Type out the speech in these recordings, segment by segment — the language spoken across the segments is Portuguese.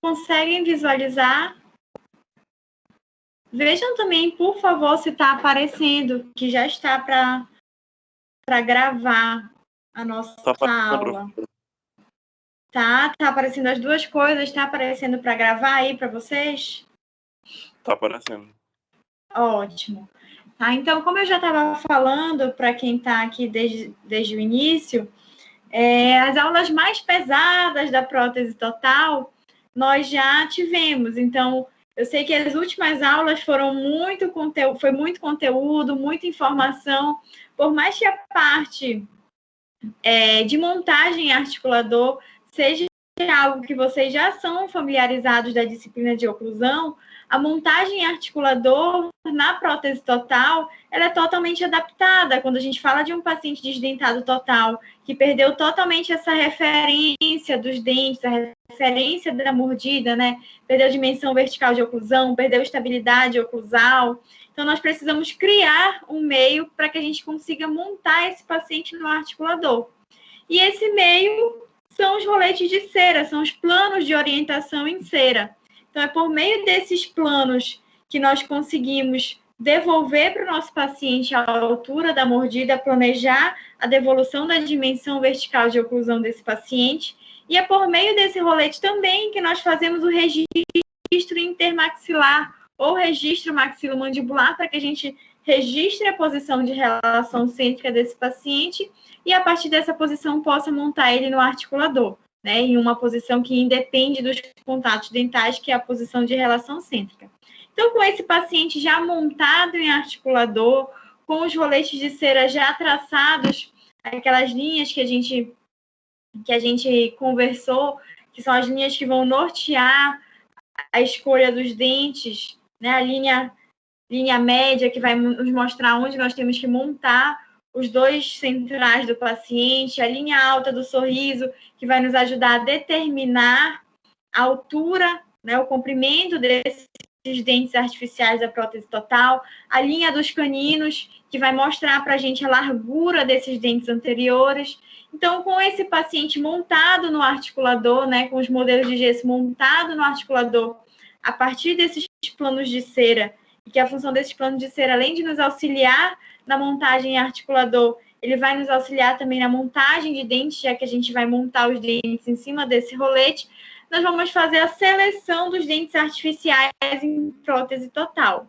Conseguem visualizar? Vejam também, por favor, se está aparecendo, que já está para gravar a nossa aula. Tá aparecendo as duas coisas, está aparecendo para gravar aí para vocês? Tá aparecendo. Ótimo. Tá, então, como eu já estava falando, para quem está aqui desde o início, as aulas mais pesadas da prótese total, nós já tivemos. Então, eu sei que as últimas aulas foram foi muito conteúdo, muita informação. Por mais que a parte de montagem articulador seja algo que vocês já são familiarizados da disciplina de oclusão, a montagem articulador na prótese total, ela é totalmente adaptada. Quando a gente fala de um paciente desdentado total, que perdeu totalmente essa referência dos dentes, a referência da mordida, né? Perdeu dimensão vertical de oclusão, perdeu estabilidade oclusal. Então, nós precisamos criar um meio para que a gente consiga montar esse paciente no articulador. E esse meio são os roletes de cera, são os planos de orientação em cera. Então, é por meio desses planos que nós conseguimos devolver para o nosso paciente a altura da mordida, planejar a devolução da dimensão vertical de oclusão desse paciente. E é por meio desse rolete também que nós fazemos o registro intermaxilar ou registro maxilomandibular para que a gente registre a posição de relação cêntrica desse paciente e, a partir dessa posição, possa montar ele no articulador, né, em uma posição que independe dos contatos dentais, que é a posição de relação cêntrica. Então, com esse paciente já montado em articulador, com os roletes de cera já traçados, aquelas linhas que a gente conversou, que são as linhas que vão nortear a escolha dos dentes, né, a linha média, que vai nos mostrar onde nós temos que montar os dois centrais do paciente, a linha alta do sorriso, que vai nos ajudar a determinar a altura, né, o comprimento desses dentes artificiais da prótese total, a linha dos caninos, que vai mostrar para a gente a largura desses dentes anteriores. Então, com esse paciente montado no articulador, né, com os modelos de gesso montado no articulador, a partir desses planos de cera, e que a função desses planos de cera, além de nos auxiliar na montagem em articulador, ele vai nos auxiliar também na montagem de dentes, já que a gente vai montar os dentes em cima desse rolete, nós vamos fazer a seleção dos dentes artificiais em prótese total.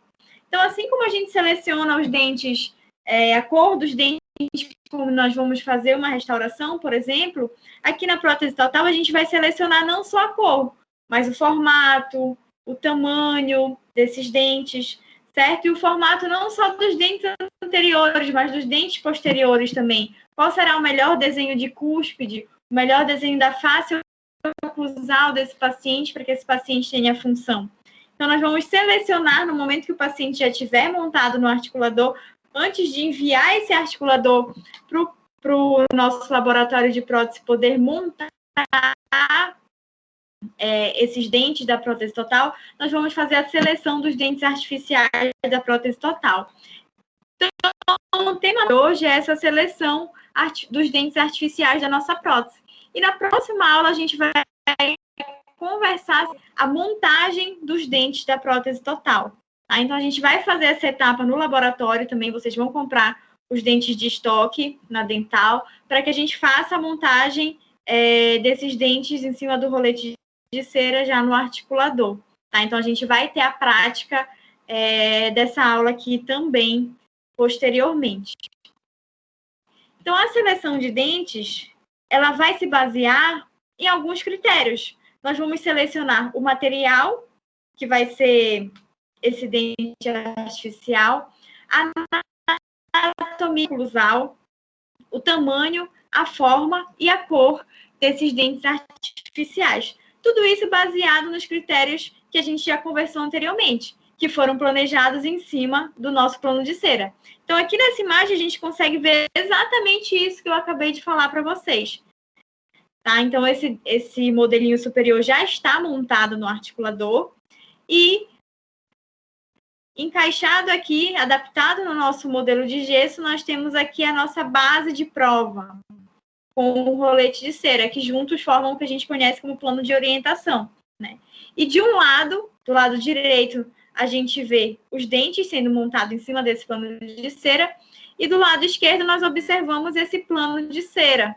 Então, assim como a gente seleciona os dentes, a cor dos dentes, como nós vamos fazer uma restauração, por exemplo, aqui na prótese total a gente vai selecionar não só a cor, mas o formato, o tamanho desses dentes, certo? E o formato não só dos dentes anteriores, mas dos dentes posteriores também. Qual será o melhor desenho de cúspide, o melhor desenho da face oclusal desse paciente para que esse paciente tenha função? Então, nós vamos selecionar no momento que o paciente já estiver montado no articulador, antes de enviar esse articulador para o nosso laboratório de prótese poder montar esses dentes da prótese total, nós vamos fazer a seleção dos dentes artificiais da prótese total. Então, o tema de hoje é essa seleção dos dentes artificiais da nossa prótese. E na próxima aula a gente vai conversar a montagem dos dentes da prótese total. Tá? Então, a gente vai fazer essa etapa no laboratório também, vocês vão comprar os dentes de estoque na Dental, para que a gente faça a montagem desses dentes em cima do rolete de cera já no articulador. Tá? Então, a gente vai ter a prática dessa aula aqui também, posteriormente. Então, a seleção de dentes, ela vai se basear em alguns critérios. Nós vamos selecionar o material, que vai ser esse dente artificial, a anatomia oclusal, o tamanho, a forma e a cor desses dentes artificiais. Tudo isso baseado nos critérios que a gente já conversou anteriormente, que foram planejados em cima do nosso plano de cera. Então, aqui nessa imagem, a gente consegue ver exatamente isso que eu acabei de falar para vocês. Tá? Então, esse modelinho superior já está montado no articulador e Encaixado aqui, adaptado no nosso modelo de gesso, nós temos aqui a nossa base de prova, com o rolete de cera, que juntos formam o que a gente conhece como plano de orientação, né? E de um lado, do lado direito, a gente vê os dentes sendo montados em cima desse plano de cera, e do lado esquerdo nós observamos esse plano de cera.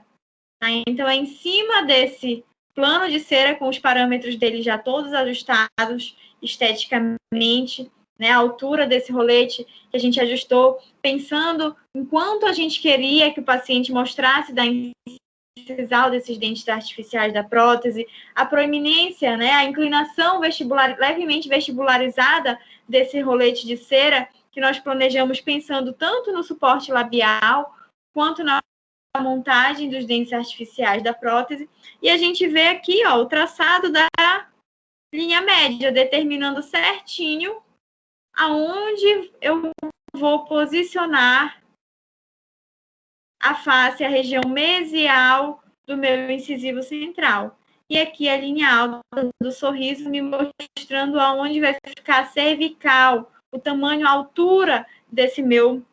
Tá? Então, é em cima desse plano de cera, com os parâmetros dele já todos ajustados esteticamente, né, a altura desse rolete que a gente ajustou, pensando em quanto a gente queria que o paciente mostrasse da incisal desses dentes artificiais da prótese, a proeminência, né, a inclinação vestibular, levemente vestibularizada desse rolete de cera, que nós planejamos pensando tanto no suporte labial, quanto na montagem dos dentes artificiais da prótese. E a gente vê aqui, ó, o traçado da linha média, determinando certinho aonde eu vou posicionar a face, a região mesial do meu incisivo central. E aqui a linha alta do sorriso me mostrando aonde vai ficar a cervical, o tamanho, a altura desse meu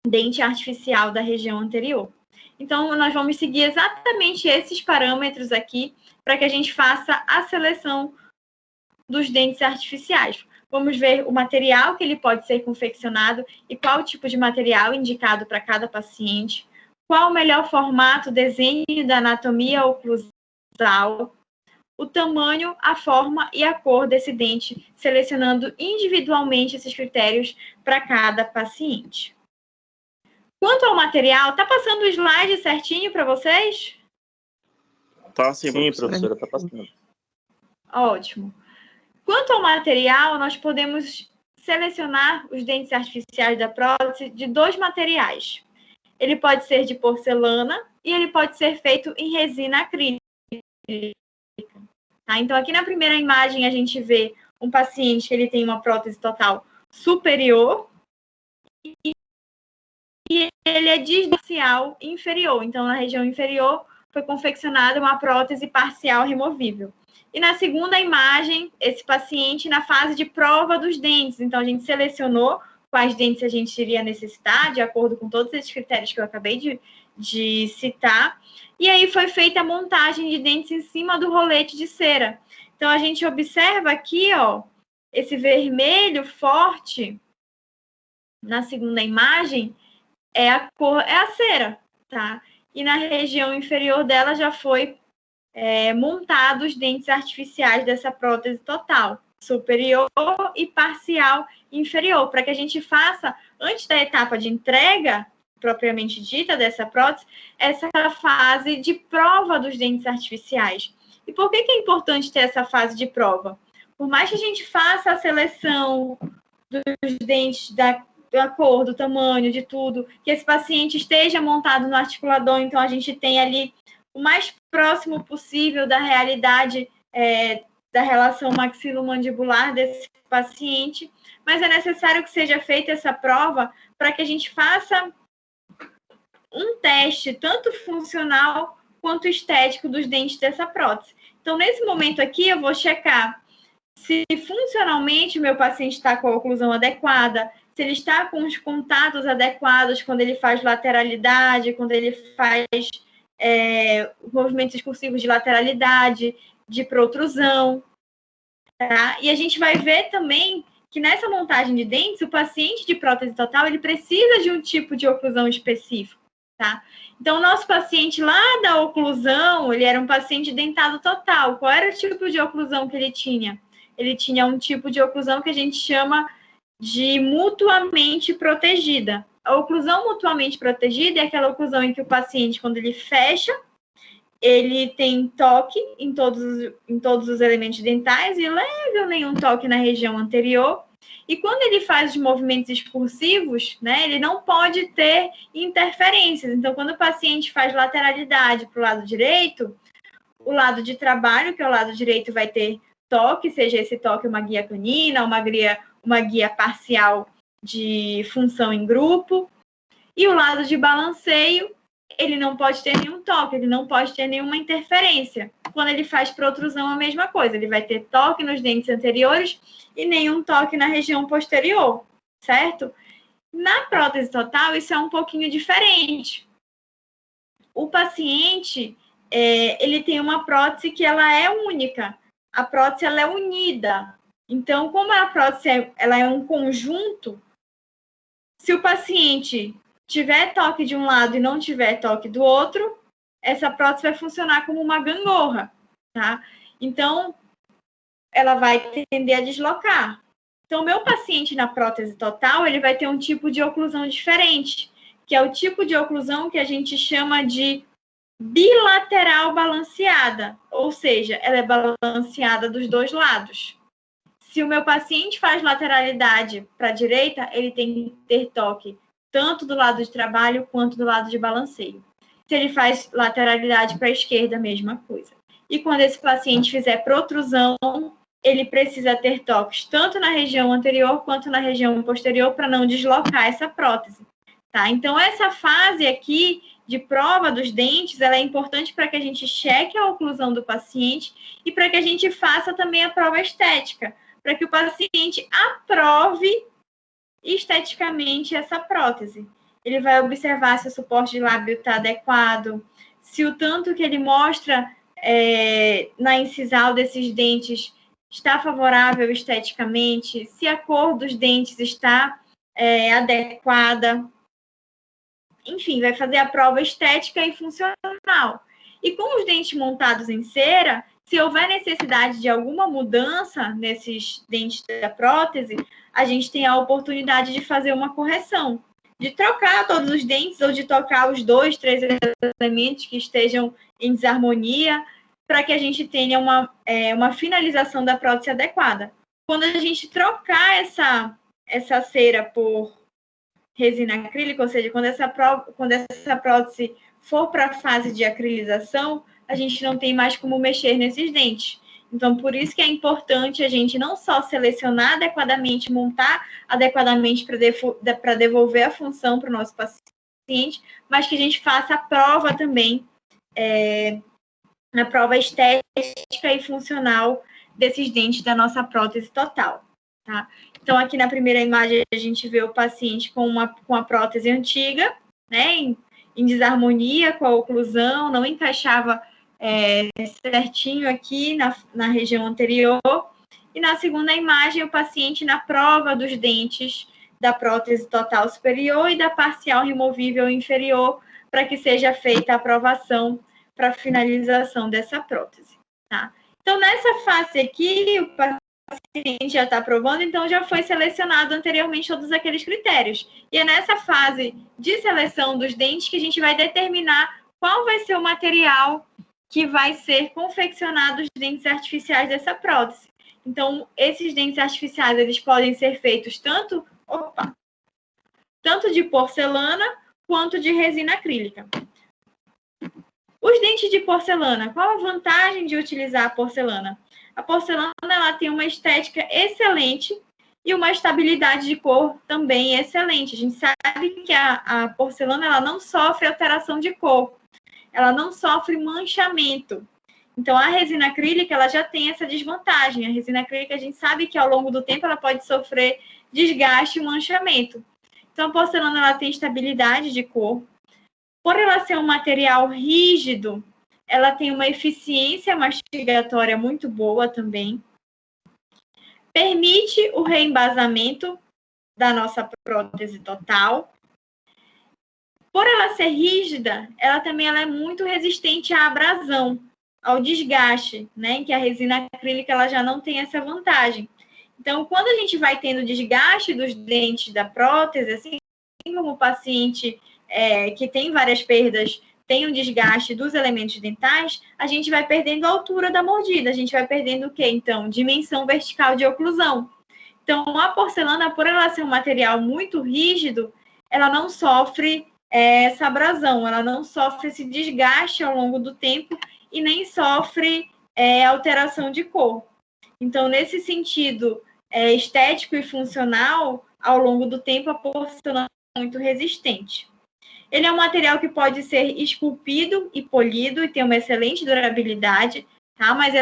dente artificial da região anterior. Então, nós vamos seguir exatamente esses parâmetros aqui para que a gente faça a seleção dos dentes artificiais. Vamos ver o material que ele pode ser confeccionado e qual tipo de material indicado para cada paciente, qual o melhor formato, desenho da anatomia oclusal, o tamanho, a forma e a cor desse dente, selecionando individualmente esses critérios para cada paciente. Quanto ao material, tá passando o slide certinho para vocês? Tá sim, professora, tá passando. Ótimo. Quanto ao material, nós podemos selecionar os dentes artificiais da prótese de dois materiais. Ele pode ser de porcelana e ele pode ser feito em resina acrílica. Tá? Então, aqui na primeira imagem, a gente vê um paciente que ele tem uma prótese total superior e ele é disparcial inferior. Então, na região inferior, foi confeccionada uma prótese parcial removível. E na segunda imagem, esse paciente na fase de prova dos dentes. Então, a gente selecionou quais dentes a gente iria necessitar, de acordo com todos esses critérios que eu acabei de citar. E aí foi feita a montagem de dentes em cima do rolete de cera. Então, a gente observa aqui, ó, esse vermelho forte na segunda imagem é a cor, é a cera, tá? E na região inferior dela já foi montado os dentes artificiais dessa prótese total, superior e parcial inferior, para que a gente faça, antes da etapa de entrega, propriamente dita, dessa prótese, essa fase de prova dos dentes artificiais. E por que é importante ter essa fase de prova? Por mais que a gente faça a seleção dos dentes da cor, do tamanho, de tudo, que esse paciente esteja montado no articulador, então a gente tem ali o mais próximo possível da realidade da relação maxilomandibular desse paciente, mas é necessário que seja feita essa prova para que a gente faça um teste, tanto funcional quanto estético, dos dentes dessa prótese. Então, nesse momento aqui, eu vou checar se funcionalmente o meu paciente está com a oclusão adequada, se ele está com os contatos adequados quando ele faz lateralidade, quando ele faz movimentos excursivos de lateralidade, de protrusão. Tá? E a gente vai ver também que nessa montagem de dentes, o paciente de prótese total, ele precisa de um tipo de oclusão específico. Tá? Então, o nosso paciente lá da oclusão, ele era um paciente dentado total. Qual era o tipo de oclusão que ele tinha? Ele tinha um tipo de oclusão que a gente chama de mutuamente protegida. A oclusão mutuamente protegida é aquela oclusão em que o paciente, quando ele fecha, ele tem toque em todos os elementos dentais e leve ou nenhum toque na região anterior. E quando ele faz os movimentos excursivos, né, ele não pode ter interferências. Então, quando o paciente faz lateralidade para o lado direito, o lado de trabalho, que é o lado direito, vai ter toque, seja esse toque uma guia canina, uma guia parcial de função em grupo. E o lado de balanceio, ele não pode ter nenhum toque, ele não pode ter nenhuma interferência. quando ele faz protrusão, a mesma coisa. Ele vai ter toque nos dentes anteriores e nenhum toque na região posterior, certo? Na prótese total, isso é um pouquinho diferente. O paciente, ele tem uma prótese que ela é única. A prótese, ela é unida. Então, como a prótese ela é um conjunto, se o paciente tiver toque de um lado e não tiver toque do outro, essa prótese vai funcionar como uma gangorra, tá? Então, ela vai tender a deslocar. Então, o meu paciente na prótese total, ele vai ter um tipo de oclusão diferente, que é o tipo de oclusão que a gente chama de bilateral balanceada, ou seja, ela é balanceada dos dois lados. Se o meu paciente faz lateralidade para a direita, ele tem que ter toque tanto do lado de trabalho quanto do lado de balanceio. Se ele faz lateralidade para a esquerda, a mesma coisa. E quando esse paciente fizer protrusão, ele precisa ter toques tanto na região anterior quanto na região posterior para não deslocar essa prótese. Tá? Então, essa fase aqui de prova dos dentes, ela é importante para que a gente cheque a oclusão do paciente e para que a gente faça também a prova estética, para que o paciente aprove esteticamente essa prótese. Ele vai observar se o suporte de lábio está adequado, se o tanto que ele mostra na incisal desses dentes está favorável esteticamente, se a cor dos dentes está adequada. Enfim, vai fazer a prova estética e funcional. E com os dentes montados em cera, se houver necessidade de alguma mudança nesses dentes da prótese, a gente tem a oportunidade de fazer uma correção, de trocar todos os dentes ou de trocar os 2, 3 elementos que estejam em desarmonia, para que a gente tenha uma finalização da prótese adequada. Quando a gente trocar essa cera por resina acrílica, ou seja, quando essa prótese for para a fase de acrilização, a gente não tem mais como mexer nesses dentes. Então, por isso que é importante a gente não só selecionar adequadamente, montar adequadamente para devolver a função para o nosso paciente, mas que a gente faça a prova também, a prova estética e funcional desses dentes da nossa prótese total, tá? Então, aqui na primeira imagem, a gente vê o paciente com a prótese antiga, né, em desarmonia com a oclusão, não encaixava certinho aqui na região anterior. E na segunda imagem, o paciente na prova dos dentes da prótese total superior e da parcial removível inferior, para que seja feita a aprovação para finalização dessa prótese, tá? Então, nessa fase aqui, o paciente já está aprovando, então já foi selecionado anteriormente todos aqueles critérios. E é nessa fase de seleção dos dentes que a gente vai determinar qual vai ser o material que vai ser confeccionado os dentes artificiais dessa prótese. Então, esses dentes artificiais, eles podem ser feitos tanto de porcelana quanto de resina acrílica. Os dentes de porcelana, qual a vantagem de utilizar a porcelana? A porcelana ela tem uma estética excelente e uma estabilidade de cor também excelente. A gente sabe que a porcelana ela não sofre alteração de cor, ela não sofre manchamento. Então, a resina acrílica ela já tem essa desvantagem. A resina acrílica, a gente sabe que ao longo do tempo ela pode sofrer desgaste e manchamento. Então, a porcelana ela tem estabilidade de cor. Por ela ser um material rígido, ela tem uma eficiência mastigatória muito boa também. Permite o reembasamento da nossa prótese total. Por ela ser rígida, ela é muito resistente à abrasão, ao desgaste, né? Que a resina acrílica ela já não tem essa vantagem. Então, quando a gente vai tendo desgaste dos dentes da prótese, assim como o paciente que tem várias perdas, tem um desgaste dos elementos dentais, a gente vai perdendo a altura da mordida, a gente vai perdendo o quê? Então, dimensão vertical de oclusão. Então, a porcelana, por ela ser um material muito rígido, ela não sofre essa abrasão, ela não sofre esse desgaste ao longo do tempo e nem sofre alteração de cor. Então, nesse sentido estético e funcional, ao longo do tempo, a porcelana é muito resistente. Ele é um material que pode ser esculpido e polido e tem uma excelente durabilidade. tá? Mas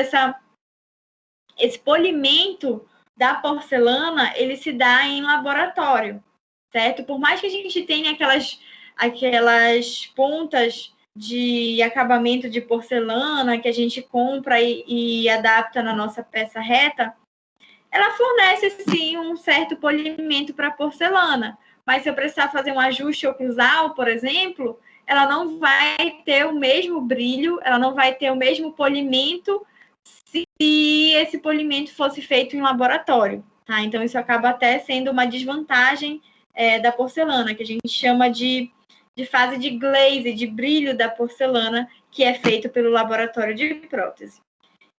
esse polimento da porcelana, ele se dá em laboratório, certo? Por mais que a gente tenha aquelas pontas de acabamento de porcelana que a gente compra e adapta na nossa peça reta, ela fornece, sim, um certo polimento para a porcelana. Mas se eu precisar fazer um ajuste oclusal, por exemplo, ela não vai ter o mesmo brilho, ela não vai ter o mesmo polimento se esse polimento fosse feito em laboratório, tá? Então, isso acaba até sendo uma desvantagem da porcelana, que a gente chama de fase de glaze, de brilho da porcelana, que é feito pelo laboratório de prótese.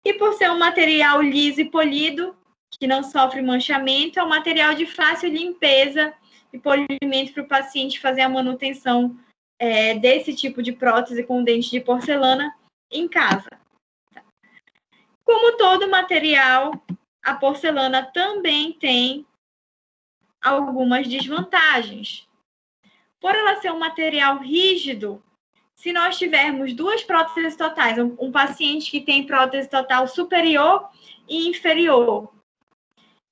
E por ser um material liso e polido, que não sofre manchamento, é um material de fácil limpeza e polimento para o paciente fazer a manutenção desse tipo de prótese com dente de porcelana em casa. Como todo material, a porcelana também tem algumas desvantagens. Por ela ser um material rígido, se nós tivermos duas próteses totais, um paciente que tem prótese total superior e inferior,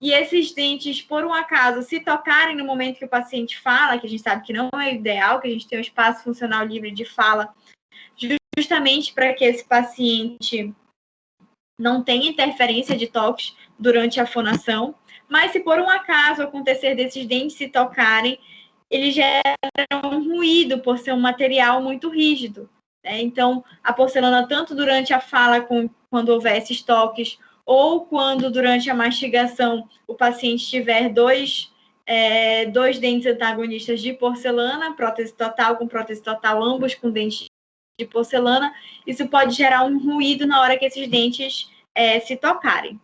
e esses dentes, por um acaso, se tocarem no momento que o paciente fala, que a gente sabe que não é ideal, que a gente tem um espaço funcional livre de fala, justamente para que esse paciente não tenha interferência de toques durante a fonação, mas se por um acaso acontecer desses dentes se tocarem, eles geram um ruído por ser um material muito rígido, né? Então, a porcelana, tanto durante a fala, quando houver esses toques, ou quando durante a mastigação o paciente tiver dois dentes antagonistas de porcelana, prótese total com prótese total, ambos com dentes de porcelana, isso pode gerar um ruído na hora que esses dentes se tocarem.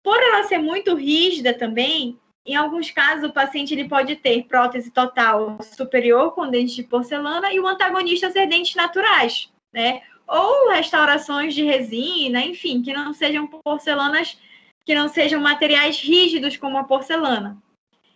Por ela ser muito rígida também, em alguns casos o paciente ele pode ter prótese total superior com dentes de porcelana e o antagonista ser dentes naturais, né? Ou restaurações de resina, enfim, que não sejam porcelanas, que não sejam materiais rígidos como a porcelana.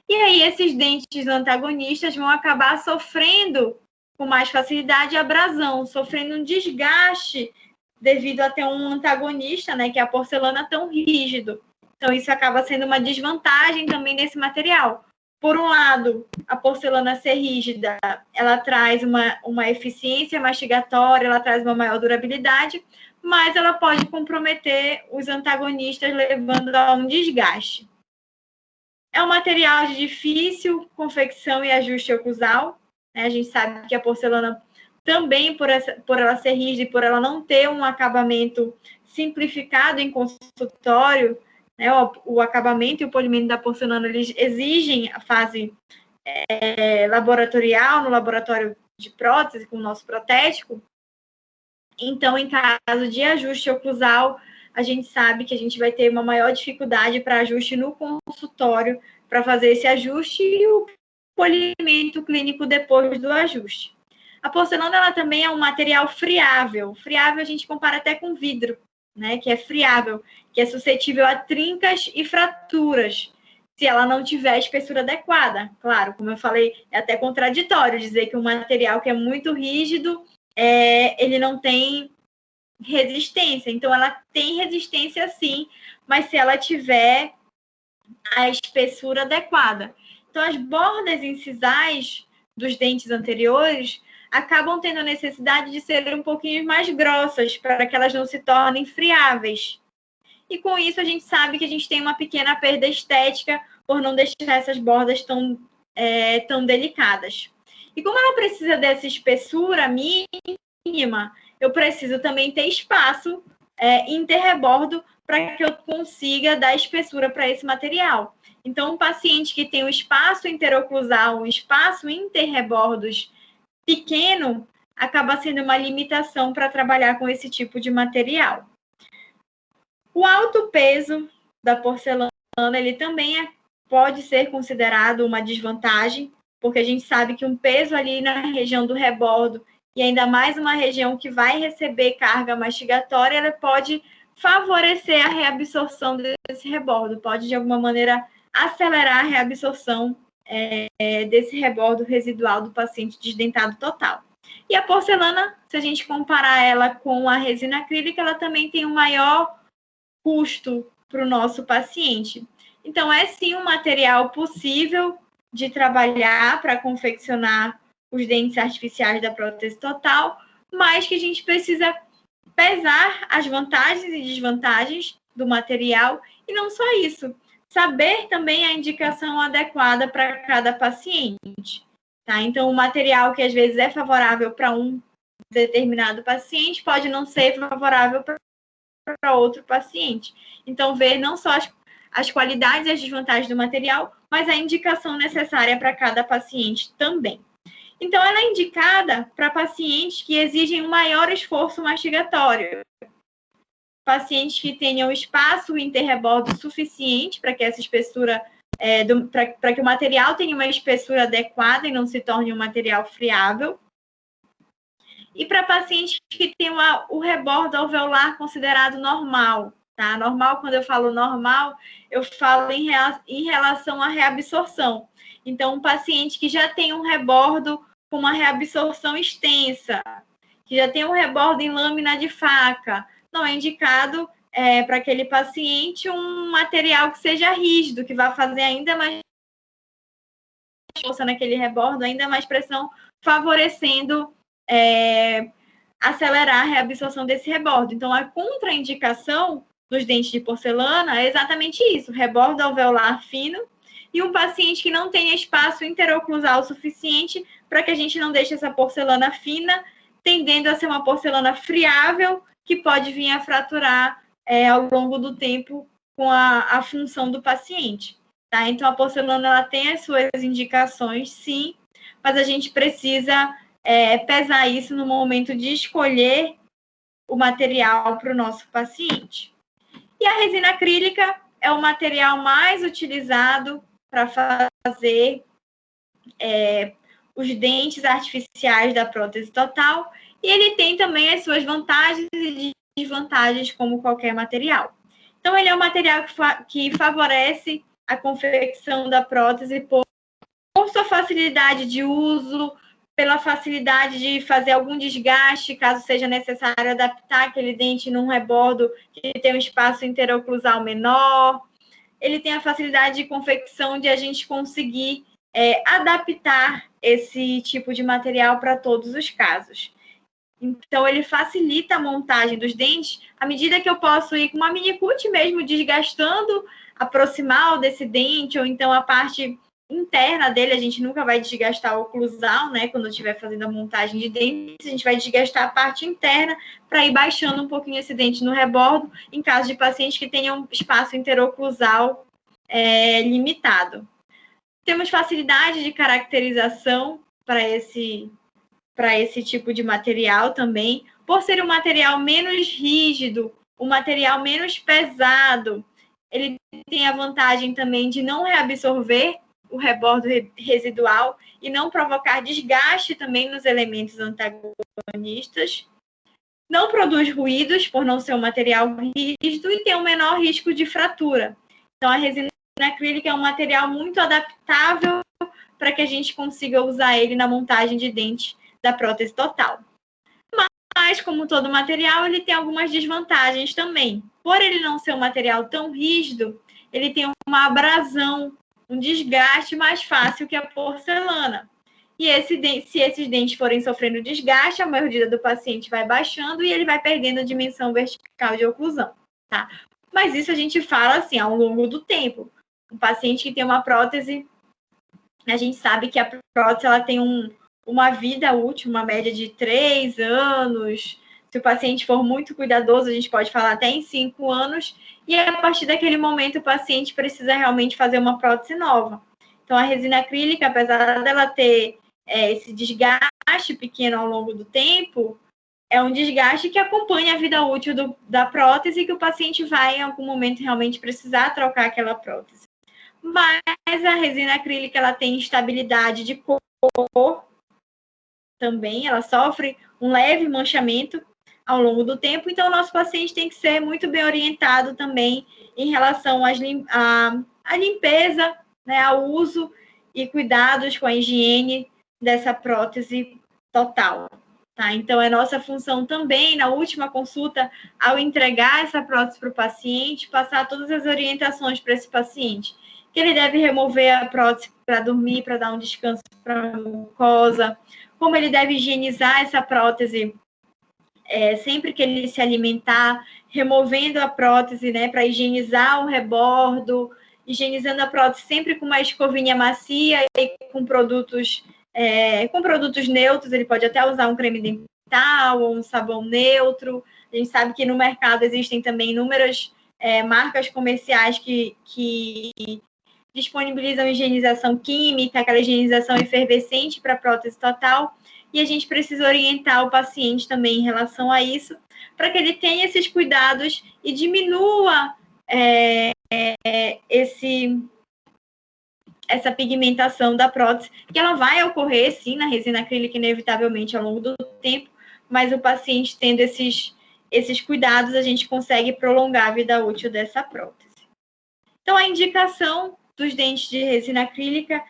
E aí esses dentes antagonistas vão acabar sofrendo com mais facilidade abrasão, sofrendo um desgaste devido a ter um antagonista, né, que é a porcelana tão rígido. Então, isso acaba sendo uma desvantagem também desse material. Por um lado, a porcelana ser rígida, ela traz uma eficiência mastigatória, ela traz uma maior durabilidade, mas ela pode comprometer os antagonistas, levando a um desgaste. É um material de difícil confecção e ajuste oclusal, né? A gente sabe que a porcelana também, por ela ser rígida e por ela não ter um acabamento simplificado em consultório, né? O acabamento e o polimento da porcelana, eles exigem a fase laboratorial, no laboratório de prótese, com o nosso protético. Então, em caso de ajuste oclusal, a gente sabe que a gente vai ter uma maior dificuldade para ajuste no consultório, para fazer esse ajuste e o polimento clínico depois do ajuste. A porcelana, ela também é um material friável. Friável a gente compara até com vidro, né? Que é friável, que é suscetível a trincas e fraturas, se ela não tiver espessura adequada. Claro, como eu falei, é até contraditório dizer que um material que é muito rígido, ele não tem resistência. Então, ela tem resistência sim, mas se ela tiver a espessura adequada. Então, as bordas incisais dos dentes anteriores acabam tendo a necessidade de serem um pouquinho mais grossas para que elas não se tornem friáveis. E com isso, a gente sabe que a gente tem uma pequena perda estética por não deixar essas bordas tão delicadas. E como ela precisa dessa espessura mínima, eu preciso também ter espaço interrebordo para que eu consiga dar espessura para esse material. Então, um paciente que tem um espaço interoclusal, um espaço interrebordos pequeno, acaba sendo uma limitação para trabalhar com esse tipo de material. O alto peso da porcelana, ele também pode ser considerado uma desvantagem, porque a gente sabe que um peso ali na região do rebordo, e ainda mais uma região que vai receber carga mastigatória, ela pode favorecer a reabsorção desse rebordo, pode, de alguma maneira, acelerar a reabsorção desse rebordo residual do paciente desdentado total. E a porcelana, se a gente comparar ela com a resina acrílica, ela também tem um maior custo para o nosso paciente. Então, é sim um material possível de trabalhar para confeccionar os dentes artificiais da prótese total, mas que a gente precisa pesar as vantagens e desvantagens do material, e não só isso, saber também a indicação adequada para cada paciente. Tá? Então, o material que às vezes é favorável para um determinado paciente pode não ser favorável para outro paciente. Então, ver não só as qualidades e as desvantagens do material, mas a indicação necessária para cada paciente também. Então, ela é indicada para pacientes que exigem um maior esforço mastigatório. Pacientes que tenham espaço interrebordo suficiente para que essa espessura, para que o material tenha uma espessura adequada e não se torne um material friável. E para pacientes que tenham o rebordo alveolar considerado normal. Tá? Normal, quando eu falo normal, eu falo em relação à reabsorção. Então, um paciente que já tem um rebordo com uma reabsorção extensa, que já tem um rebordo em lâmina de faca, não é indicado para aquele paciente um material que seja rígido, que vai fazer ainda mais força naquele rebordo, ainda mais pressão, favorecendo acelerar a reabsorção desse rebordo. Então, a contraindicação dos dentes de porcelana é exatamente isso, rebordo alveolar fino e um paciente que não tenha espaço interoclusal suficiente para que a gente não deixe essa porcelana fina, tendendo a ser uma porcelana friável, que pode vir a fraturar ao longo do tempo com a função do paciente. Tá? Então, a porcelana ela tem as suas indicações, sim, mas a gente precisa pesar isso no momento de escolher o material para o nosso paciente. E a resina acrílica é o material mais utilizado para fazer os dentes artificiais da prótese total, e ele tem também as suas vantagens e desvantagens como qualquer material. Então, ele é um material que favorece a confecção da prótese por sua facilidade de uso, pela facilidade de fazer algum desgaste, caso seja necessário adaptar aquele dente num rebordo que tem um espaço interoclusal menor. Ele tem a facilidade de confecção de a gente conseguir adaptar esse tipo de material para todos os casos. Então, ele facilita a montagem dos dentes à medida que eu posso ir com uma minicut mesmo, desgastando a proximal desse dente, ou então a parte interna dele, a gente nunca vai desgastar o oclusal, né? Quando estiver fazendo a montagem de dentes, a gente vai desgastar a parte interna para ir baixando um pouquinho esse dente no rebordo, em caso de pacientes que tenham espaço interoclusal limitado. Temos facilidade de caracterização para esse tipo de material também, por ser um material menos rígido, um material menos pesado. Ele tem a vantagem também de não reabsorver o rebordo residual e não provocar desgaste também nos elementos antagonistas. Não produz ruídos, por não ser um material rígido, e tem um menor risco de fratura. Então, a resina acrílica é um material muito adaptável para que a gente consiga usar ele na montagem de dente da prótese total. Mas, como todo material, ele tem algumas desvantagens também. Por ele não ser um material tão rígido, ele tem uma abrasão, um desgaste mais fácil que a porcelana. E se esses dentes forem sofrendo desgaste, a mordida do paciente vai baixando e ele vai perdendo a dimensão vertical de oclusão. Tá? Mas isso a gente fala assim, ao longo do tempo. Um paciente que tem uma prótese, a gente sabe que a prótese ela tem uma vida útil, uma média de 3 anos. Se o paciente for muito cuidadoso, a gente pode falar até em 5 anos. E a partir daquele momento, o paciente precisa realmente fazer uma prótese nova. Então, a resina acrílica, apesar dela ter esse desgaste pequeno ao longo do tempo, é um desgaste que acompanha a vida útil da prótese e que o paciente vai, em algum momento, realmente precisar trocar aquela prótese. Mas a resina acrílica ela tem estabilidade de cor também, ela sofre um leve manchamento ao longo do tempo, então o nosso paciente tem que ser muito bem orientado também em relação à limpeza, né, ao uso e cuidados com a higiene dessa prótese total. Tá? Então, é nossa função também, na última consulta, ao entregar essa prótese para o paciente, passar todas as orientações para esse paciente. Que ele deve remover a prótese para dormir, para dar um descanso para a mucosa, como ele deve higienizar essa prótese sempre que ele se alimentar, removendo a prótese, né, para higienizar o rebordo, higienizando a prótese sempre com uma escovinha macia e com produtos neutros. Ele pode até usar um creme dental ou um sabão neutro. A gente sabe que no mercado existem também inúmeras marcas comerciais que disponibilizam higienização química, aquela higienização efervescente para prótese total, e a gente precisa orientar o paciente também em relação a isso, para que ele tenha esses cuidados e diminua essa pigmentação da prótese, que ela vai ocorrer, sim, na resina acrílica, inevitavelmente, ao longo do tempo, mas o paciente tendo esses cuidados, a gente consegue prolongar a vida útil dessa prótese. Então, a indicação dos dentes de resina acrílica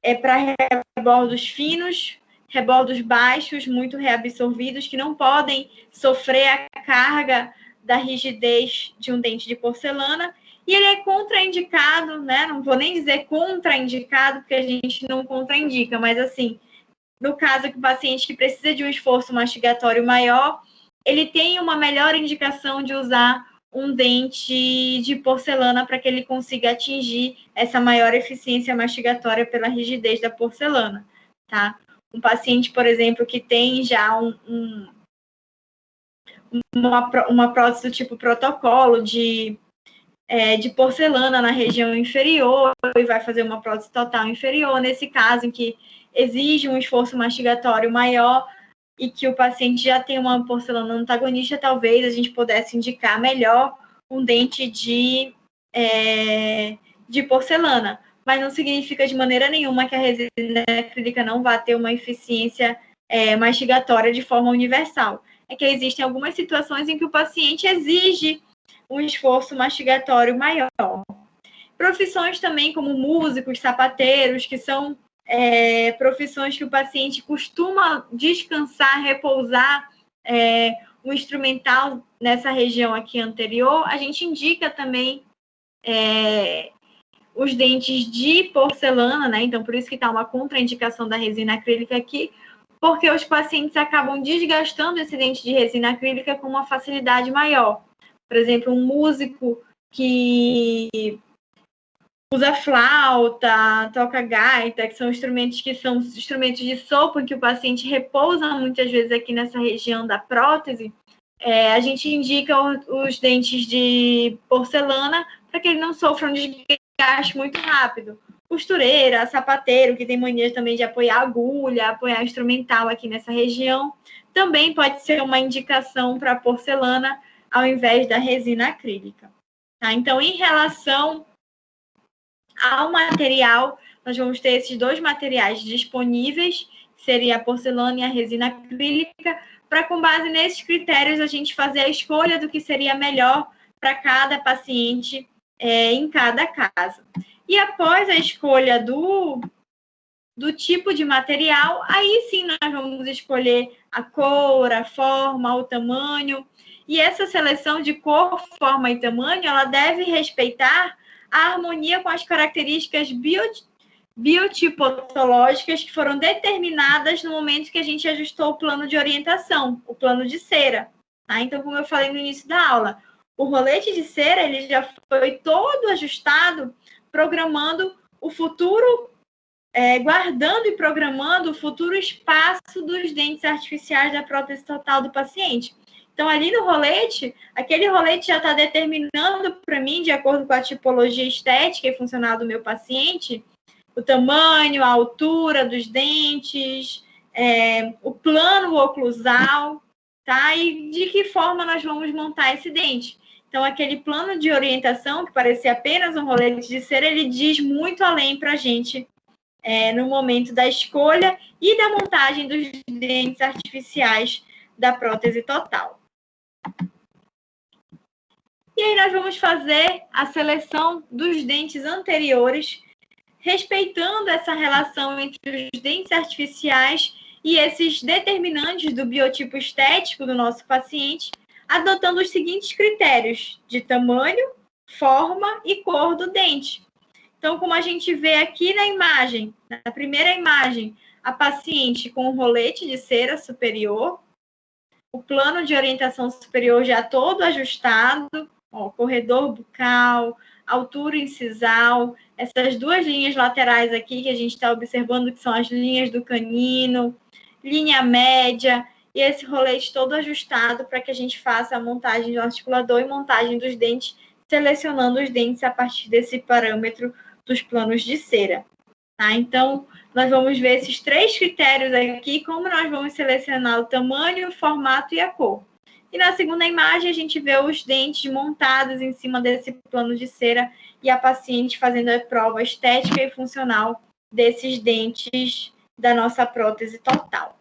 é para rebordos finos, rebordos baixos, muito reabsorvidos, que não podem sofrer a carga da rigidez de um dente de porcelana, e ele é contraindicado, né? Não vou nem dizer contraindicado, porque a gente não contraindica, mas assim, no caso que o paciente que precisa de um esforço mastigatório maior, ele tem uma melhor indicação de usar um dente de porcelana para que ele consiga atingir essa maior eficiência mastigatória pela rigidez da porcelana, tá? Um paciente, por exemplo, que tem já uma prótese do tipo protocolo de porcelana na região inferior e vai fazer uma prótese total inferior, nesse caso em que exige um esforço mastigatório maior e que o paciente já tem uma porcelana antagonista, talvez a gente pudesse indicar melhor um dente de porcelana. Mas não significa de maneira nenhuma que a resina acrílica não vá ter uma eficiência mastigatória de forma universal. É que existem algumas situações em que o paciente exige um esforço mastigatório maior. Profissões também como músicos, sapateiros, que são profissões que o paciente costuma descansar, repousar o instrumental nessa região aqui anterior, a gente indica também os dentes de porcelana, né? Então, por isso que está uma contraindicação da resina acrílica aqui, porque os pacientes acabam desgastando esse dente de resina acrílica com uma facilidade maior. Por exemplo, um músico que usa flauta, toca gaita, que são instrumentos de sopro, que o paciente repousa muitas vezes aqui nessa região da prótese, a gente indica os dentes de porcelana para que ele não sofra um desgaste muito rápido. Costureira, sapateiro, que tem mania também de apoiar agulha, apoiar instrumental aqui nessa região, também pode ser uma indicação para porcelana ao invés da resina acrílica. Tá? Então, em relação ao material, nós vamos ter esses dois materiais disponíveis, que seria a porcelana e a resina acrílica, para, com base nesses critérios, a gente fazer a escolha do que seria melhor para cada paciente em cada caso. E após a escolha do tipo de material, aí sim nós vamos escolher a cor, a forma, o tamanho. E essa seleção de cor, forma e tamanho, ela deve respeitar a harmonia com as características biotipológicas que foram determinadas no momento que a gente ajustou o plano de orientação, o plano de cera. Tá? Então, como eu falei no início da aula, o rolete de cera ele já foi todo ajustado, programando o futuro, guardando e programando o futuro espaço dos dentes artificiais da prótese total do paciente. Então, ali no rolete, aquele rolete já está determinando para mim, de acordo com a tipologia estética e funcional do meu paciente, o tamanho, a altura dos dentes, o plano oclusal, tá? E de que forma nós vamos montar esse dente. Então, aquele plano de orientação, que parecia apenas um rolete de cera, ele diz muito além para a gente no momento da escolha e da montagem dos dentes artificiais da prótese total. E aí nós vamos fazer a seleção dos dentes anteriores, respeitando essa relação entre os dentes artificiais e esses determinantes do biotipo estético do nosso paciente, adotando os seguintes critérios de tamanho, forma e cor do dente. Então, como a gente vê aqui na imagem, na primeira imagem, a paciente com um rolete de cera superior, o plano de orientação superior já todo ajustado, ó, corredor bucal, altura incisal, essas duas linhas laterais aqui que a gente está observando, que são as linhas do canino, linha média, e esse rolete todo ajustado para que a gente faça a montagem do articulador e montagem dos dentes, selecionando os dentes a partir desse parâmetro dos planos de cera. Tá? Então, nós vamos ver esses 3 critérios aqui, como nós vamos selecionar o tamanho, o formato e a cor. E na segunda imagem, a gente vê os dentes montados em cima desse plano de cera e a paciente fazendo a prova estética e funcional desses dentes da nossa prótese total.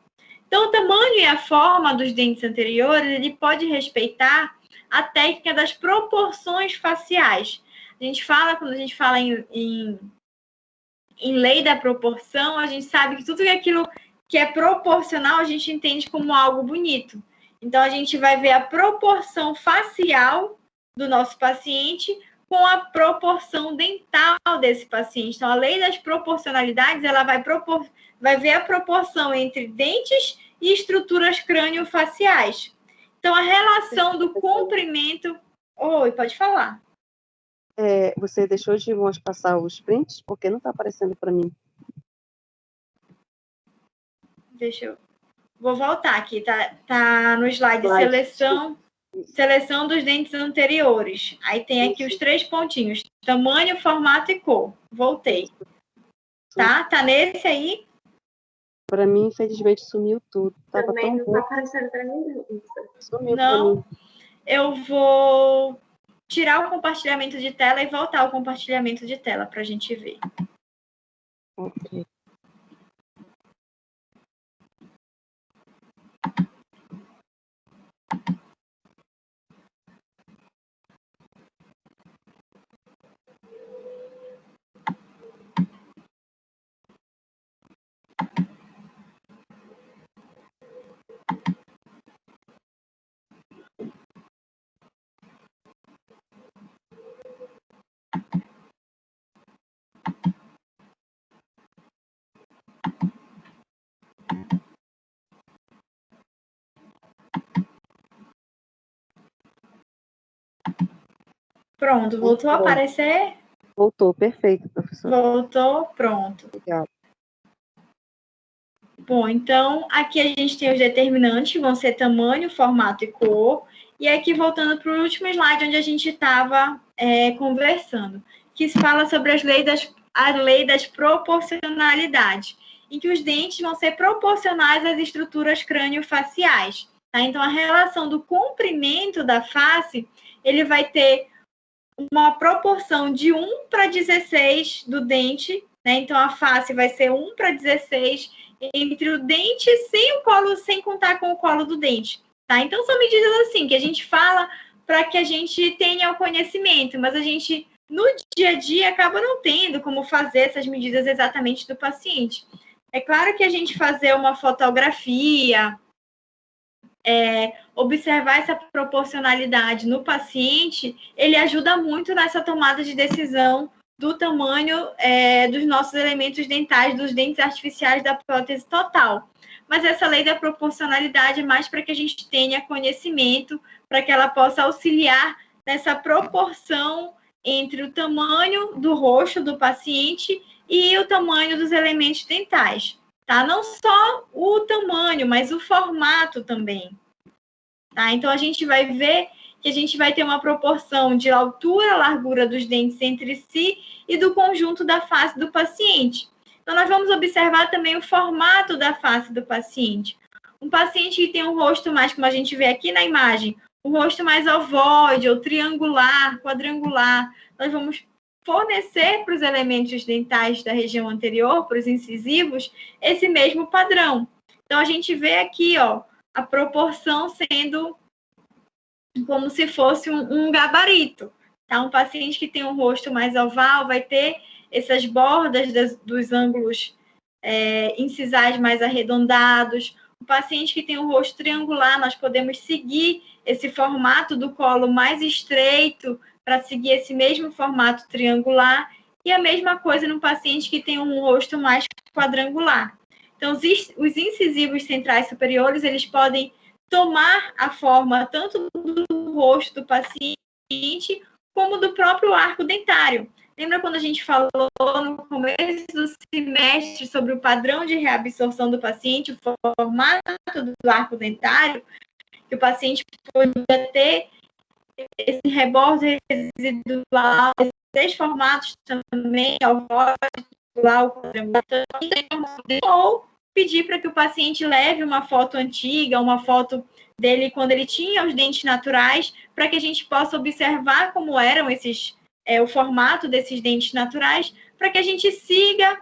Então, o tamanho e a forma dos dentes anteriores, ele pode respeitar a técnica das proporções faciais. Quando a gente fala em lei da proporção, a gente sabe que tudo aquilo que é proporcional, a gente entende como algo bonito. Então, a gente vai ver a proporção facial do nosso paciente com a proporção dental desse paciente. Então, a lei das proporcionalidades, ela vai ver a proporção entre dentes e estruturas crânio-faciais. Então, a relação do comprimento... Oi, pode falar. Você deixou de passar os prints? Porque não está aparecendo para mim. Vou voltar aqui, tá no slide seleção dos dentes anteriores. Aí tem aqui os 3 pontinhos, tamanho, formato e cor. Voltei. Tá nesse aí? Para mim, infelizmente, sumiu tudo. Tava Também tão não bom. tá aparecendo para mim. Sumiu Não, pra mim. eu vou tirar o compartilhamento de tela e voltar ao compartilhamento de tela para a gente ver. Ok. Pronto, voltou a aparecer? Voltou, perfeito, professor. Voltou, pronto. Obrigada. Bom, então, aqui a gente tem os determinantes, que vão ser tamanho, formato e cor. E aqui, voltando para o último slide, onde a gente estava conversando, que fala sobre a lei das proporcionalidades, em que os dentes vão ser proporcionais às estruturas crânio-faciais. Tá? Então, a relação do comprimento da face, ele vai ter uma proporção de 1:16 do dente, né? Então, a face vai ser 1:16 entre o dente sem o colo, sem contar com o colo do dente, tá? Então, são medidas assim que a gente fala para que a gente tenha o conhecimento, mas a gente, no dia a dia, acaba não tendo como fazer essas medidas exatamente do paciente. É claro que a gente fazer uma fotografia, observar essa proporcionalidade no paciente, ele ajuda muito nessa tomada de decisão do tamanho dos nossos elementos dentais, dos dentes artificiais da prótese total. Mas essa lei da proporcionalidade é mais para que a gente tenha conhecimento, para que ela possa auxiliar nessa proporção entre o tamanho do rosto do paciente e o tamanho dos elementos dentais. Tá? Não só o tamanho, mas o formato também. Tá? Então, a gente vai ver que a gente vai ter uma proporção de altura, largura dos dentes entre si e do conjunto da face do paciente. Então, nós vamos observar também o formato da face do paciente. Um paciente que tem um rosto mais, como a gente vê aqui na imagem, um rosto mais ovoide ou triangular, quadrangular, nós vamos fornecer para os elementos dentais da região anterior, para os incisivos, esse mesmo padrão. Então, a gente vê aqui, ó, a proporção sendo como se fosse um gabarito. Tá? Um paciente que tem um rosto mais oval vai ter essas bordas dos ângulos incisais mais arredondados. O paciente que tem um rosto triangular, nós podemos seguir esse formato do colo mais estreito para seguir esse mesmo formato triangular. E a mesma coisa no paciente que tem um rosto mais quadrangular. Então, os incisivos centrais superiores, eles podem tomar a forma tanto do rosto do paciente como do próprio arco dentário. Lembra quando a gente falou no começo do semestre sobre o padrão de reabsorção do paciente, o formato do arco dentário, que o paciente podia ter esse rebordo residual, esses 3 formatos também, ou pedir para que o paciente leve uma foto antiga, uma foto dele quando ele tinha os dentes naturais, para que a gente possa observar como eram o formato desses dentes naturais, para que a gente siga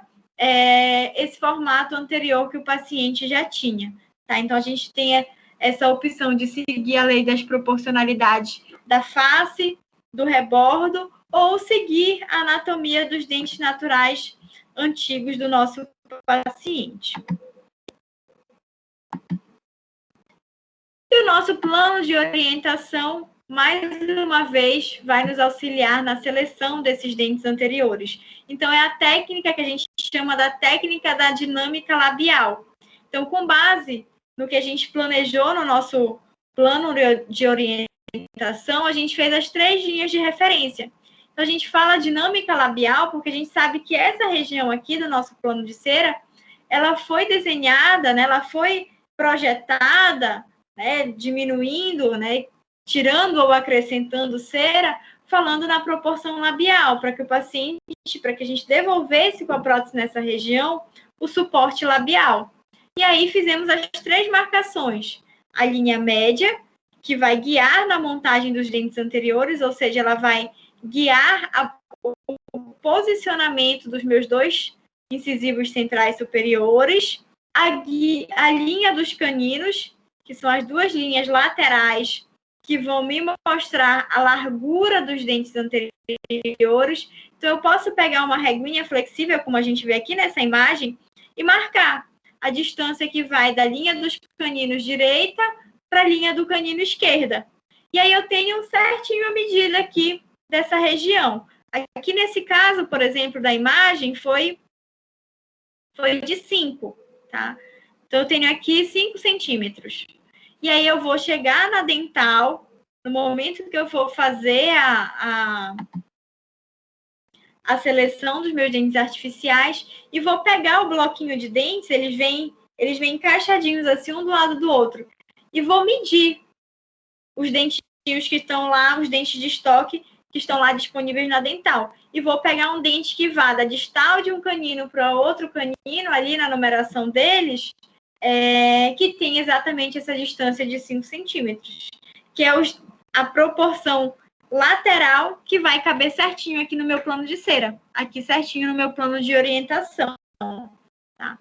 esse formato anterior que o paciente já tinha. Tá? Então, a gente tem essa opção de seguir a lei das proporcionalidades da face, do rebordo, ou seguir a anatomia dos dentes naturais antigos do nosso paciente. E o nosso plano de orientação, mais uma vez, vai nos auxiliar na seleção desses dentes anteriores. Então, é a técnica que a gente chama da técnica da dinâmica labial. Então, com base no que a gente planejou no nosso plano de orientação, a gente fez as 3 linhas de referência. Então, a gente fala dinâmica labial porque a gente sabe que essa região aqui do nosso plano de cera, ela foi desenhada, né, ela foi projetada, né, diminuindo, né, tirando ou acrescentando cera, falando na proporção labial, para que o paciente, para que a gente devolvesse com a prótese nessa região o suporte labial. E aí fizemos as 3 marcações. A linha média, que vai guiar na montagem dos dentes anteriores, ou seja, ela vai guiar o posicionamento dos meus 2 incisivos centrais superiores, a linha dos caninos, que são as 2 linhas laterais que vão me mostrar a largura dos dentes anteriores. Então, eu posso pegar uma reguinha flexível, como a gente vê aqui nessa imagem, e marcar a distância que vai da linha dos caninos direita para a linha do canino esquerda. E aí eu tenho certinho a medida aqui dessa região. Aqui nesse caso, por exemplo, da imagem, foi de 5, tá? Então, eu tenho aqui 5 centímetros. E aí eu vou chegar na dental, no momento que eu for fazer a seleção dos meus dentes artificiais, e vou pegar o bloquinho de dentes, eles vêm encaixadinhos assim, um do lado do outro, e vou medir os dentinhos que estão lá, os dentes de estoque que estão lá disponíveis na dental. E vou pegar um dente que vá da distal de um canino para outro canino, ali na numeração deles, que tem exatamente essa distância de 5 centímetros, que é a proporção lateral que vai caber certinho aqui no meu plano de cera, aqui certinho no meu plano de orientação. Tá?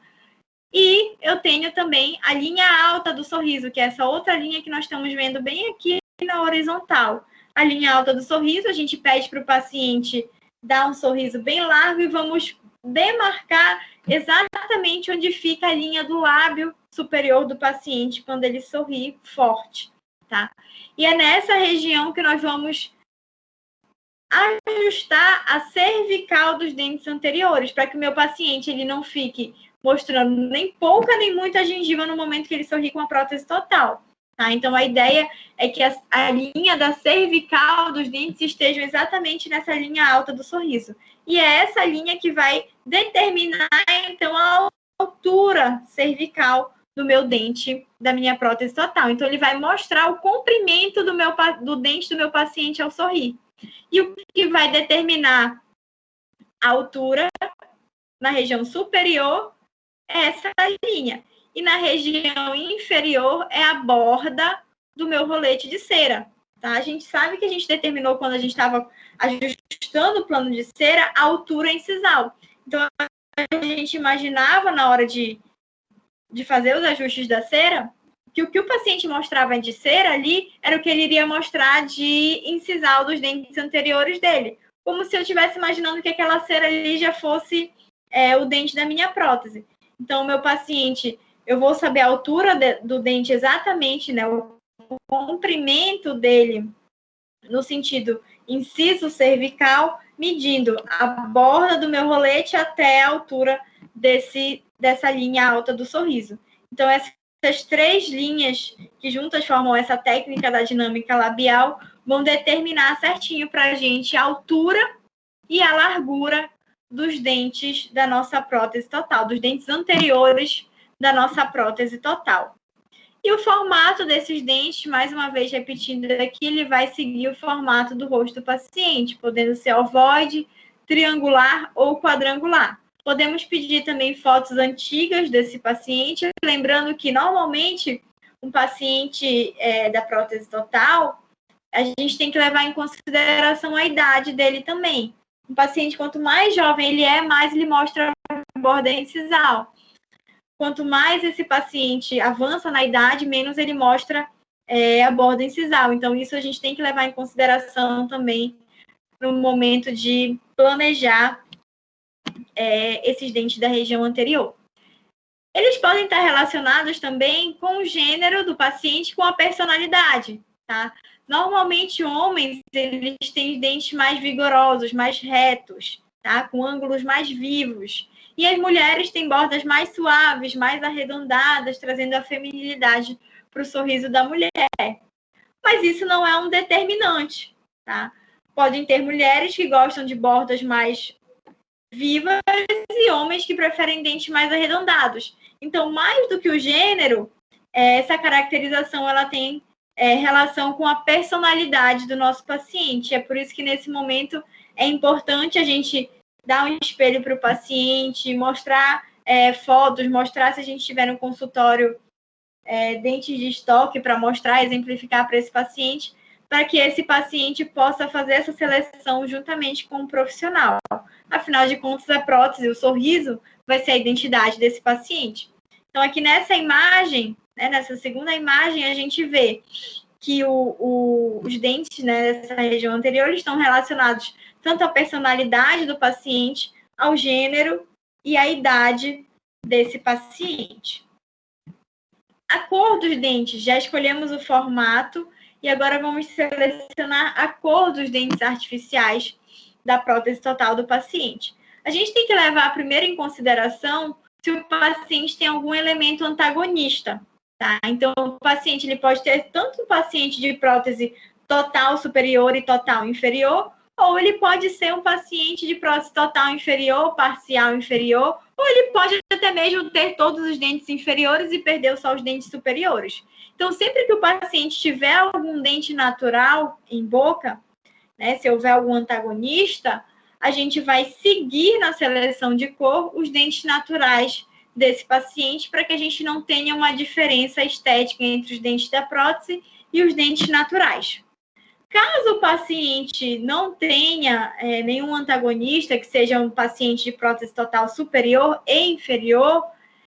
E eu tenho também a linha alta do sorriso, que é essa outra linha que nós estamos vendo bem aqui na horizontal. A linha alta do sorriso, a gente pede para o paciente dar um sorriso bem largo e vamos demarcar exatamente onde fica a linha do lábio superior do paciente quando ele sorri forte, tá? E é nessa região que nós vamos ajustar a cervical dos dentes anteriores, para que o meu paciente ele não fique mostrando nem pouca nem muita gengiva no momento que ele sorri com a prótese total. Tá? Então, a ideia é que a linha da cervical dos dentes esteja exatamente nessa linha alta do sorriso. E é essa linha que vai determinar, então, a altura cervical do meu dente, da minha prótese total. Então, ele vai mostrar o comprimento do dente do meu paciente ao sorrir. E o que vai determinar a altura na região superior é essa linha. E na região inferior é a borda do meu rolete de cera. Tá? A gente sabe que a gente determinou, quando a gente estava ajustando o plano de cera, a altura incisal. Então, a gente imaginava, na hora de fazer os ajustes da cera, que o que o paciente mostrava de cera ali era o que ele iria mostrar de incisal dos dentes anteriores dele. Como se eu estivesse imaginando que aquela cera ali já fosse o dente da minha prótese. Então, o meu paciente, eu vou saber a altura do dente exatamente, né, o comprimento dele, no sentido inciso cervical, medindo a borda do meu rolete até a altura dessa linha alta do sorriso. Então, essas 3 linhas que juntas formam essa técnica da dinâmica labial vão determinar certinho para a gente a altura e a largura dos dentes da nossa prótese total, dos dentes anteriores da nossa prótese total. E o formato desses dentes, mais uma vez repetindo aqui, ele vai seguir o formato do rosto do paciente, podendo ser ovoide, triangular ou quadrangular. Podemos pedir também fotos antigas desse paciente, lembrando que normalmente um paciente da prótese total, a gente tem que levar em consideração a idade dele também. Um paciente, quanto mais jovem ele é, mais ele mostra a borda incisal. Quanto mais esse paciente avança na idade, menos ele mostra a borda incisal. Então, isso a gente tem que levar em consideração também no momento de planejar esses dentes da região anterior. Eles podem estar relacionados também com o gênero do paciente, com a personalidade, tá? Normalmente, homens, eles têm dentes mais vigorosos, mais retos, tá? Com ângulos mais vivos. E as mulheres têm bordas mais suaves, mais arredondadas, trazendo a feminilidade para o sorriso da mulher. Mas isso não é um determinante, tá? Podem ter mulheres que gostam de bordas mais vivas e homens que preferem dentes mais arredondados. Então, mais do que o gênero, essa caracterização ela tem relação com a personalidade do nosso paciente. É por isso que, nesse momento, é importante a gente dar um espelho para o paciente, mostrar fotos, mostrar se a gente tiver no consultório dentes de estoque para mostrar, exemplificar para esse paciente, para que esse paciente possa fazer essa seleção juntamente com o profissional. Afinal de contas, a prótese, o sorriso, vai ser a identidade desse paciente. Então, aqui nessa imagem, nessa segunda imagem, a gente vê que os dentes dessa região anterior estão relacionados tanto à personalidade do paciente, ao gênero e à idade desse paciente. A cor dos dentes, já escolhemos o formato e agora vamos selecionar a cor dos dentes artificiais da prótese total do paciente. A gente tem que levar primeiro em consideração se o paciente tem algum elemento antagonista, tá? Então, o paciente ele pode ter tanto um paciente de prótese total superior e total inferior, ou ele pode ser um paciente de prótese total inferior, parcial inferior, ou ele pode até mesmo ter todos os dentes inferiores e perder só os dentes superiores. Então, sempre que o paciente tiver algum dente natural em boca, se houver algum antagonista, a gente vai seguir na seleção de cor os dentes naturais desse paciente para que a gente não tenha uma diferença estética entre os dentes da prótese e os dentes naturais. Caso o paciente não tenha nenhum antagonista, que seja um paciente de prótese total superior e inferior,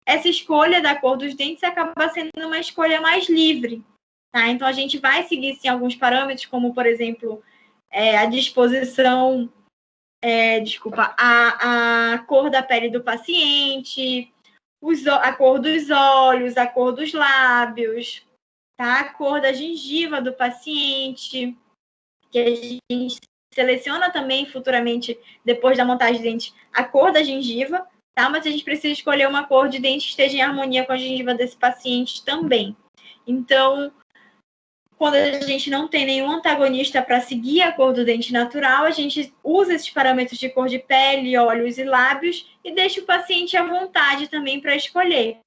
essa escolha da cor dos dentes acaba sendo uma escolha mais livre, tá? Então, a gente vai seguir, sim, alguns parâmetros, como, por exemplo, a disposição, a cor da pele do paciente, a cor dos olhos, a cor dos lábios, tá? A cor da gengiva do paciente, que a gente seleciona também futuramente, depois da montagem de dentes, a cor da gengiva, tá? Mas a gente precisa escolher uma cor de dente que esteja em harmonia com a gengiva desse paciente também. Então, quando a gente não tem nenhum antagonista para seguir a cor do dente natural, a gente usa esses parâmetros de cor de pele, olhos e lábios e deixa o paciente à vontade também para escolher.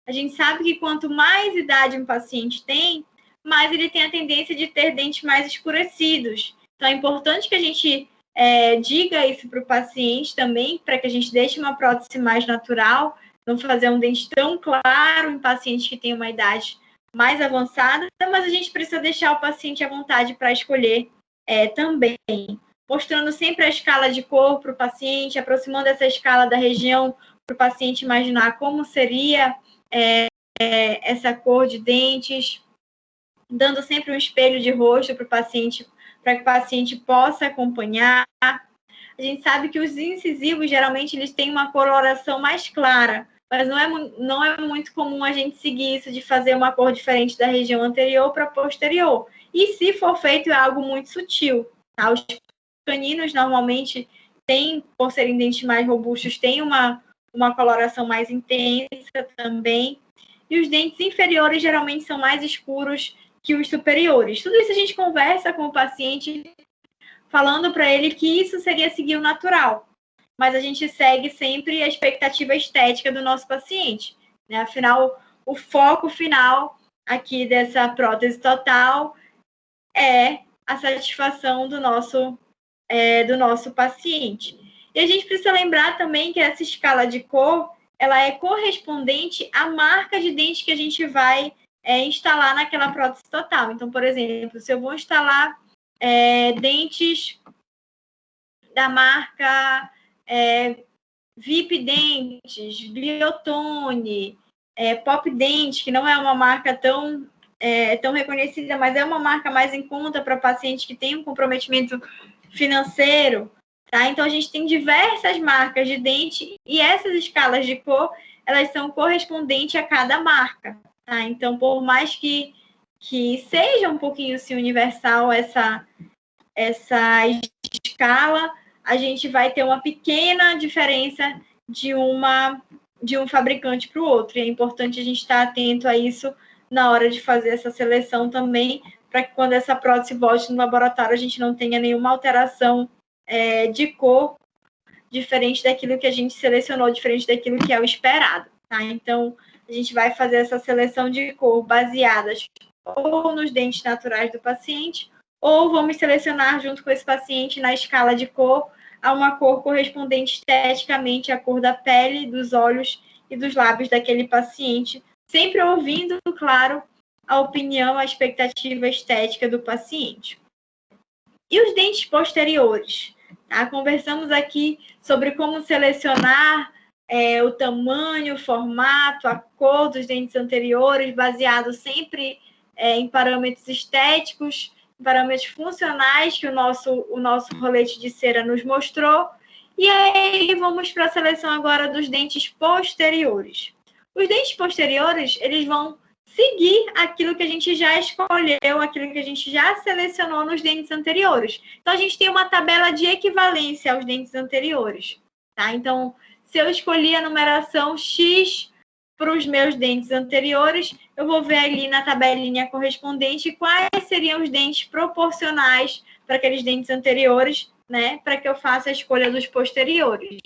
A gente sabe que quanto mais idade um paciente tem, mais ele tem a tendência de ter dentes mais escurecidos. Então, é importante que a gente diga isso para o paciente também, para que a gente deixe uma prótese mais natural, não fazer um dente tão claro em pacientes que têm uma idade mais avançada, mas a gente precisa deixar o paciente à vontade para escolher também, mostrando sempre a escala de cor para o paciente, aproximando essa escala da região para o paciente imaginar como seria essa cor de dentes, dando sempre um espelho de rosto para o paciente, para que o paciente possa acompanhar. A gente sabe que os incisivos, geralmente, eles têm uma coloração mais clara, mas não é muito comum a gente seguir isso de fazer uma cor diferente da região anterior para posterior. E se for feito, é algo muito sutil. Tá? Os caninos, normalmente, por serem dentes mais robustos, têm uma coloração mais intensa também. E os dentes inferiores, geralmente, são mais escuros que os superiores. Tudo isso a gente conversa com o paciente, falando para ele que isso seria seguir o natural. Mas a gente segue sempre a expectativa estética do nosso paciente, né? Afinal, o foco final aqui dessa prótese total é a satisfação do nosso paciente. E a gente precisa lembrar também que essa escala de cor, ela é correspondente à marca de dente que a gente vai instalar naquela prótese total. Então, por exemplo, se eu vou instalar dentes da marca VIP Dentes, Biotone, Pop Dente, que não é uma marca tão reconhecida, mas é uma marca mais em conta para paciente que tem um comprometimento financeiro, tá? Então, a gente tem diversas marcas de dente e essas escalas de cor, elas são correspondentes a cada marca, tá? Então, por mais que seja um pouquinho assim, universal essa escala, a gente vai ter uma pequena diferença de um fabricante para o outro. E é importante a gente estar atento a isso na hora de fazer essa seleção também, para que quando essa prótese volte no laboratório, a gente não tenha nenhuma alteração de cor diferente daquilo que a gente selecionou, diferente daquilo que é o esperado. Tá? Então, a gente vai fazer essa seleção de cor baseadas ou nos dentes naturais do paciente, ou vamos selecionar junto com esse paciente na escala de cor a uma cor correspondente esteticamente à cor da pele, dos olhos e dos lábios daquele paciente, sempre ouvindo, claro, a opinião, a expectativa estética do paciente. E os dentes posteriores? Tá? Conversamos aqui sobre como selecionar o tamanho, o formato, a cor dos dentes anteriores, baseado sempre em parâmetros estéticos, parâmetros funcionais que o nosso rolete de cera nos mostrou. E aí vamos para a seleção agora dos dentes posteriores. Os dentes posteriores, eles vão seguir aquilo que a gente já escolheu, aquilo que a gente já selecionou nos dentes anteriores. Então, a gente tem uma tabela de equivalência aos dentes anteriores. Tá? Então, se eu escolhi a numeração X para os meus dentes anteriores, eu vou ver ali na tabelinha correspondente quais seriam os dentes proporcionais para aqueles dentes anteriores, né, para que eu faça a escolha dos posteriores.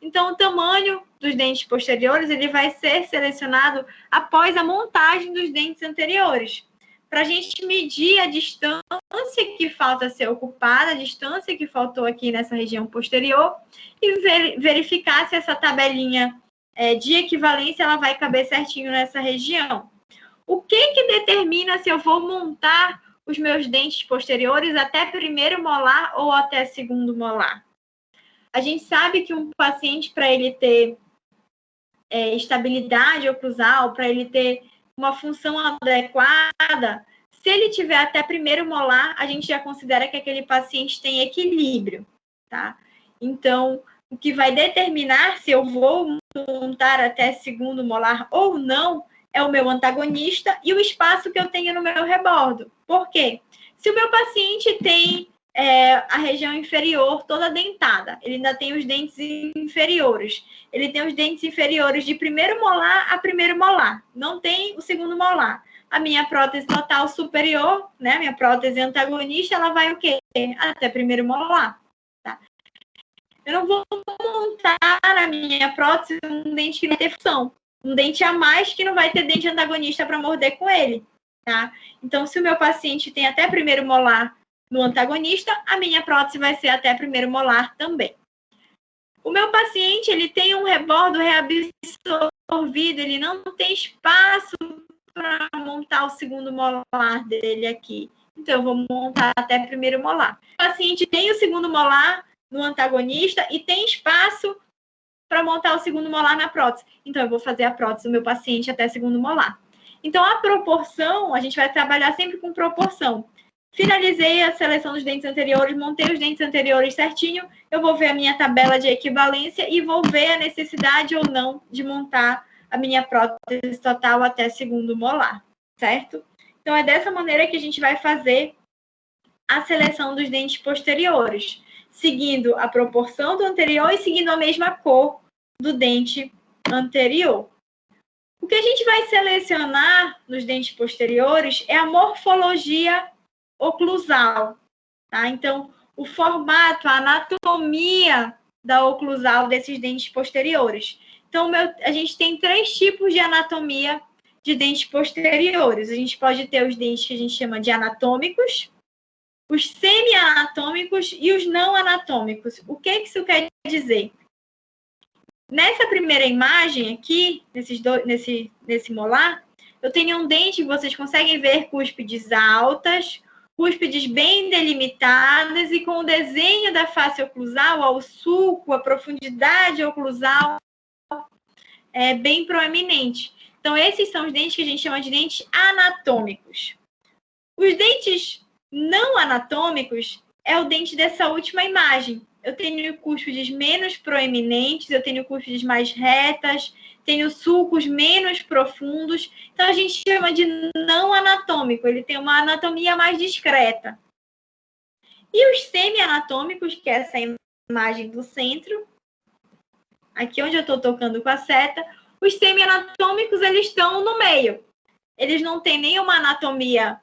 Então, o tamanho dos dentes posteriores ele vai ser selecionado após a montagem dos dentes anteriores, para a gente medir a distância que falta ser ocupada, a distância que faltou aqui nessa região posterior, e verificar se essa tabelinha de equivalência ela vai caber certinho nessa região. O que determina se eu vou montar os meus dentes posteriores até primeiro molar ou até segundo molar? A gente sabe que um paciente, para ele ter estabilidade oclusal, para ele ter uma função adequada, se ele tiver até primeiro molar, a gente já considera que aquele paciente tem equilíbrio, tá? Então, o que vai determinar se eu vou montar até segundo molar ou não é o meu antagonista e o espaço que eu tenho no meu rebordo. Por quê? Se o meu paciente tem a região inferior toda dentada, ele ainda tem os dentes inferiores, ele tem os dentes inferiores de primeiro molar a primeiro molar, não tem o segundo molar. A minha prótese total superior, né, minha prótese antagonista, ela vai o quê? Até primeiro molar. Tá? Eu não vou montar a minha prótese um dente que não tem função, um dente a mais que não vai ter dente antagonista para morder com ele. Tá? Então, se o meu paciente tem até primeiro molar no antagonista, a minha prótese vai ser até primeiro molar também. O meu paciente, ele tem um rebordo reabsorvido, ele não tem espaço para montar o segundo molar dele aqui. Então, eu vou montar até primeiro molar. O paciente tem o segundo molar no antagonista e tem espaço para montar o segundo molar na prótese. Então, eu vou fazer a prótese do meu paciente até segundo molar. Então, a proporção, a gente vai trabalhar sempre com proporção. Finalizei a seleção dos dentes anteriores, montei os dentes anteriores certinho, eu vou ver a minha tabela de equivalência e vou ver a necessidade ou não de montar a minha prótese total até segundo molar, certo? Então, é dessa maneira que a gente vai fazer a seleção dos dentes posteriores, seguindo a proporção do anterior e seguindo a mesma cor do dente anterior. O que a gente vai selecionar nos dentes posteriores é a morfologia oclusal, tá? Então, o formato, a anatomia da oclusal desses dentes posteriores. Então, a gente tem 3 tipos de anatomia de dentes posteriores. A gente pode ter os dentes que a gente chama de anatômicos, os semi-anatômicos e os não anatômicos. O que isso quer dizer? Nessa primeira imagem aqui, nesse molar, eu tenho um dente que vocês conseguem ver cúspides altas, cúspides bem delimitadas e com o desenho da face oclusal, o sulco, a profundidade oclusal bem proeminente. Então, esses são os dentes que a gente chama de dentes anatômicos. Os dentes não anatômicos é o dente dessa última imagem. Eu tenho cúspides menos proeminentes, eu tenho cúspides mais retas, tenho sulcos menos profundos. Então, a gente chama de não anatômico. Ele tem uma anatomia mais discreta. E os semi-anatômicos, que é essa imagem do centro, aqui onde eu estou tocando com a seta, os semi-anatômicos, eles estão no meio. Eles não têm nenhuma anatomia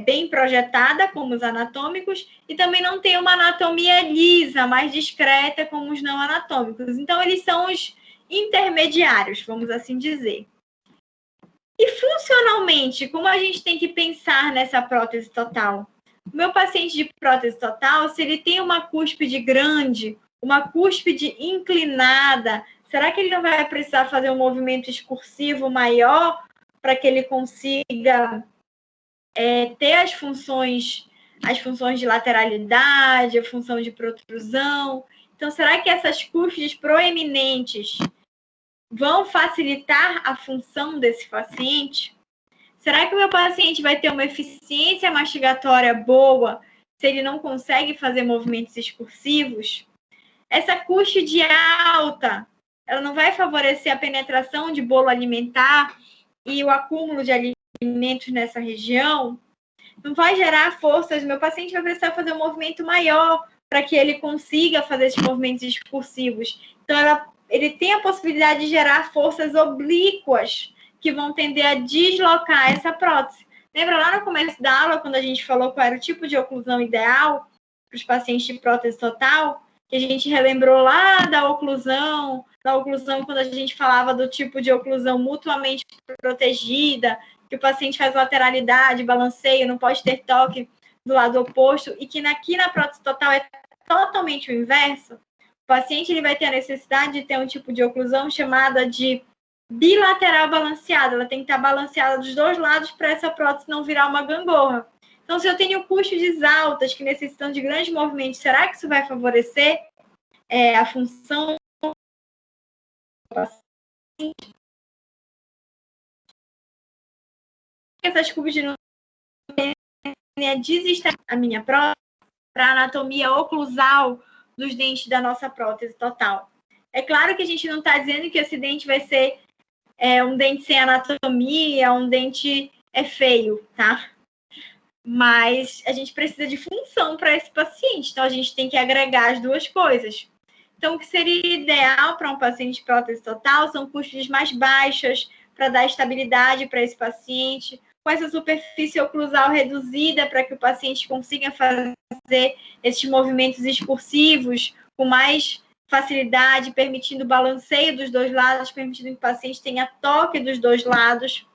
bem projetada, como os anatômicos, e também não tem uma anatomia lisa, mais discreta, como os não anatômicos. Então, eles são os intermediários, vamos assim dizer. E funcionalmente, como a gente tem que pensar nessa prótese total? O meu paciente de prótese total, se ele tem uma cúspide grande, uma cúspide inclinada, será que ele não vai precisar fazer um movimento excursivo maior para que ele consiga ter as funções de lateralidade, a função de protrusão? Então, será que essas cúspides proeminentes vão facilitar a função desse paciente? Será que o meu paciente vai ter uma eficiência mastigatória boa se ele não consegue fazer movimentos excursivos? Essa cúspide alta, ela não vai favorecer a penetração de bolo alimentar e o acúmulo de alimentos nessa região? Não vai gerar forças? Meu paciente vai precisar fazer um movimento maior para que ele consiga fazer esses movimentos excursivos. Então, ele tem a possibilidade de gerar forças oblíquas que vão tender a deslocar essa prótese. Lembra lá no começo da aula, quando a gente falou qual era o tipo de oclusão ideal para os pacientes de prótese total? Que a gente relembrou lá da oclusão quando a gente falava do tipo de oclusão mutuamente protegida, que o paciente faz lateralidade, balanceio, não pode ter toque do lado oposto, e que aqui na prótese total é totalmente o inverso. O paciente ele vai ter a necessidade de ter um tipo de oclusão chamada de bilateral balanceada. Ela tem que estar balanceada dos dois lados para essa prótese não virar uma gangorra. Então, se eu tenho cúspides altas que necessitam de grandes movimentos, será que isso vai favorecer a função do paciente? Essas cúspides não têm a minha prótese para a anatomia oclusal dos dentes da nossa prótese total. É claro que a gente não está dizendo que esse dente vai ser um dente sem anatomia, um dente feio, tá? Mas a gente precisa de função para esse paciente, então a gente tem que agregar as duas coisas. Então, o que seria ideal para um paciente de prótese total são cúspides mais baixas, para dar estabilidade para esse paciente, com essa superfície oclusal reduzida, para que o paciente consiga fazer esses movimentos excursivos com mais facilidade, permitindo o balanceio dos dois lados, permitindo que o paciente tenha toque dos dois lados,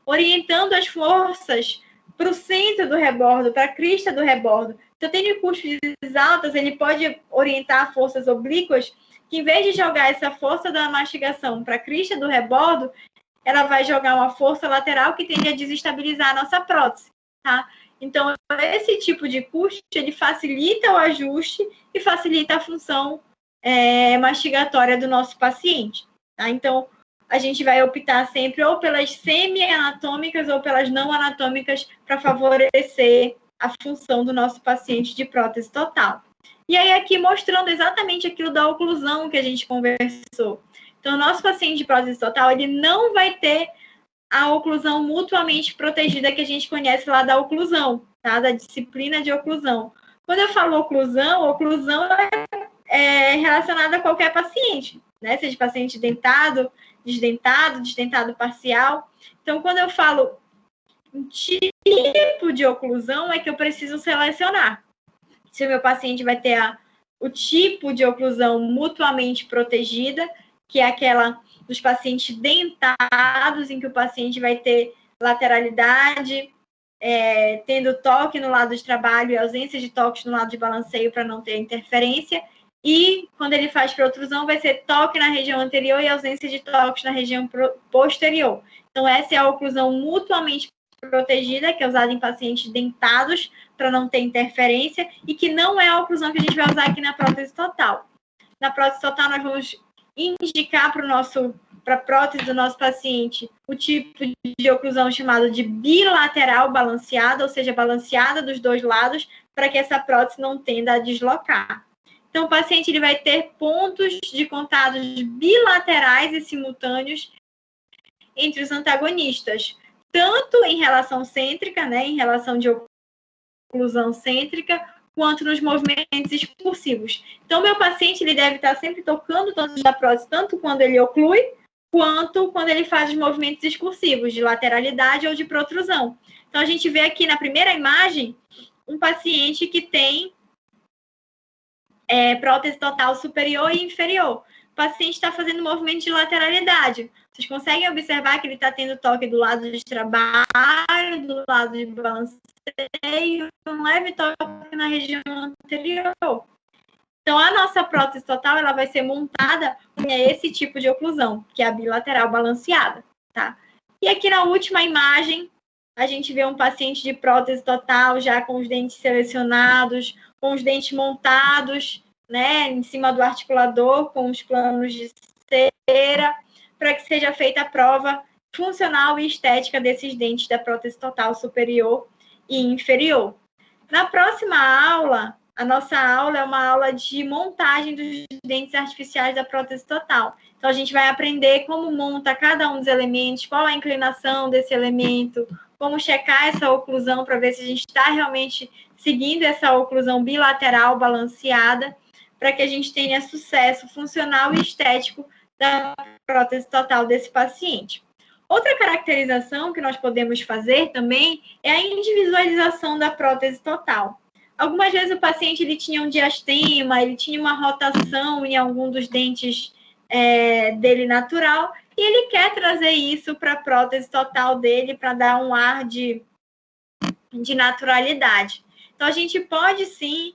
orientando as forças para o centro do rebordo, para a crista do rebordo. Se eu tenho cúspides altas, ele pode orientar forças oblíquas, que em vez de jogar essa força da mastigação para a crista do rebordo, ela vai jogar uma força lateral que tende a desestabilizar a nossa prótese, tá? Então, esse tipo de cúspide, ele facilita o ajuste e facilita a função mastigatória do nosso paciente, tá? Então, a gente vai optar sempre ou pelas semi-anatômicas ou pelas não anatômicas para favorecer a função do nosso paciente de prótese total. E aí aqui mostrando exatamente aquilo da oclusão que a gente conversou. Então, o nosso paciente de prótese total, ele não vai ter a oclusão mutuamente protegida que a gente conhece lá da oclusão, tá? Da disciplina de oclusão. Quando eu falo oclusão é relacionada a qualquer paciente, né? Seja paciente dentado, desdentado parcial. Então, quando eu falo um tipo de oclusão, é que eu preciso selecionar. Se o meu paciente vai ter o tipo de oclusão mutuamente protegida, que é aquela dos pacientes dentados, em que o paciente vai ter lateralidade, tendo toque no lado de trabalho e ausência de toques no lado de balanceio para não ter interferência. E quando ele faz protrusão, vai ser toque na região anterior e ausência de toques na região posterior. Então, essa é a oclusão mutuamente protegida, que é usada em pacientes dentados, para não ter interferência, e que não é a oclusão que a gente vai usar aqui na prótese total. Na prótese total, nós vamos indicar para a prótese do nosso paciente o tipo de oclusão chamado de bilateral balanceada, ou seja, balanceada dos dois lados, para que essa prótese não tenda a deslocar. Então, o paciente ele vai ter pontos de contatos bilaterais e simultâneos entre os antagonistas, tanto em relação cêntrica, né, em relação de oclusão cêntrica, quanto nos movimentos excursivos. Então, meu paciente ele deve estar sempre tocando o tônus da prótese, tanto quando ele oclui, quanto quando ele faz os movimentos excursivos, de lateralidade ou de protrusão. Então, a gente vê aqui na primeira imagem um paciente que tem prótese total superior e inferior. O paciente está fazendo movimento de lateralidade. Vocês conseguem observar que ele está tendo toque do lado de trabalho, do lado de balanceio, um leve toque na região anterior. Então, a nossa prótese total ela vai ser montada com esse tipo de oclusão, que é a bilateral balanceada, tá? E aqui na última imagem, a gente vê um paciente de prótese total já com os dentes selecionados, com os dentes montados, né, em cima do articulador, com os planos de cera, para que seja feita a prova funcional e estética desses dentes da prótese total superior e inferior. Na próxima aula, a nossa aula é uma aula de montagem dos dentes artificiais da prótese total. Então, a gente vai aprender como monta cada um dos elementos, qual a inclinação desse elemento, como checar essa oclusão para ver se a gente está realmente seguindo essa oclusão bilateral balanceada, para que a gente tenha sucesso funcional e estético da prótese total desse paciente. Outra caracterização que nós podemos fazer também é a individualização da prótese total. Algumas vezes o paciente ele tinha um diastema, ele tinha uma rotação em algum dos dentes dele natural, e ele quer trazer isso para a prótese total dele, para dar um ar de naturalidade. Então, a gente pode, sim,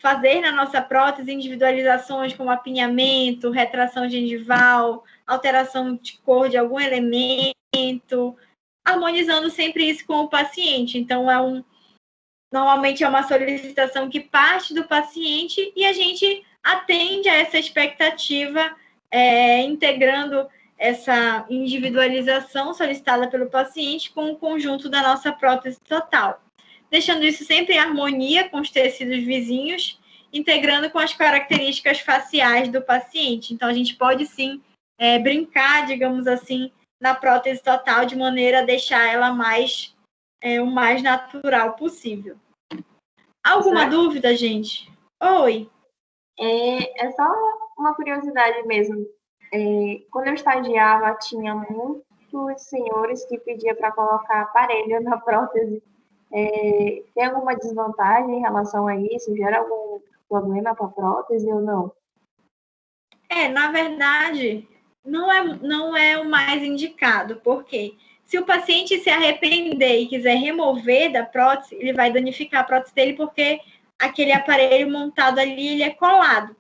fazer na nossa prótese individualizações como apinhamento, retração gengival, alteração de cor de algum elemento, harmonizando sempre isso com o paciente. Então, normalmente é uma solicitação que parte do paciente e a gente atende a essa expectativa, integrando essa individualização solicitada pelo paciente com o conjunto da nossa prótese total, deixando isso sempre em harmonia com os tecidos vizinhos, integrando com as características faciais do paciente. Então, a gente pode, sim, brincar, digamos assim, na prótese total, de maneira a deixar ela o mais natural possível. Alguma dúvida, gente? Oi. É só uma curiosidade mesmo. Quando eu estagiava, tinha muitos senhores que pediam para colocar aparelho na prótese. Tem alguma desvantagem em relação a isso? Gera algum problema para a prótese ou não? Na verdade, não é o mais indicado, porque se o paciente se arrepender e quiser remover da prótese, ele vai danificar a prótese dele, porque aquele aparelho montado ali, ele é colado.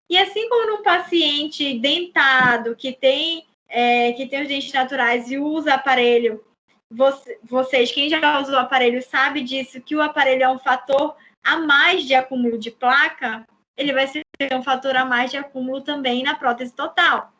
E assim como num paciente dentado, que tem os dentes naturais e usa aparelho, vocês, quem já usou o aparelho sabe disso, que o aparelho é um fator a mais de acúmulo de placa, ele vai ser um fator a mais de acúmulo também na prótese total.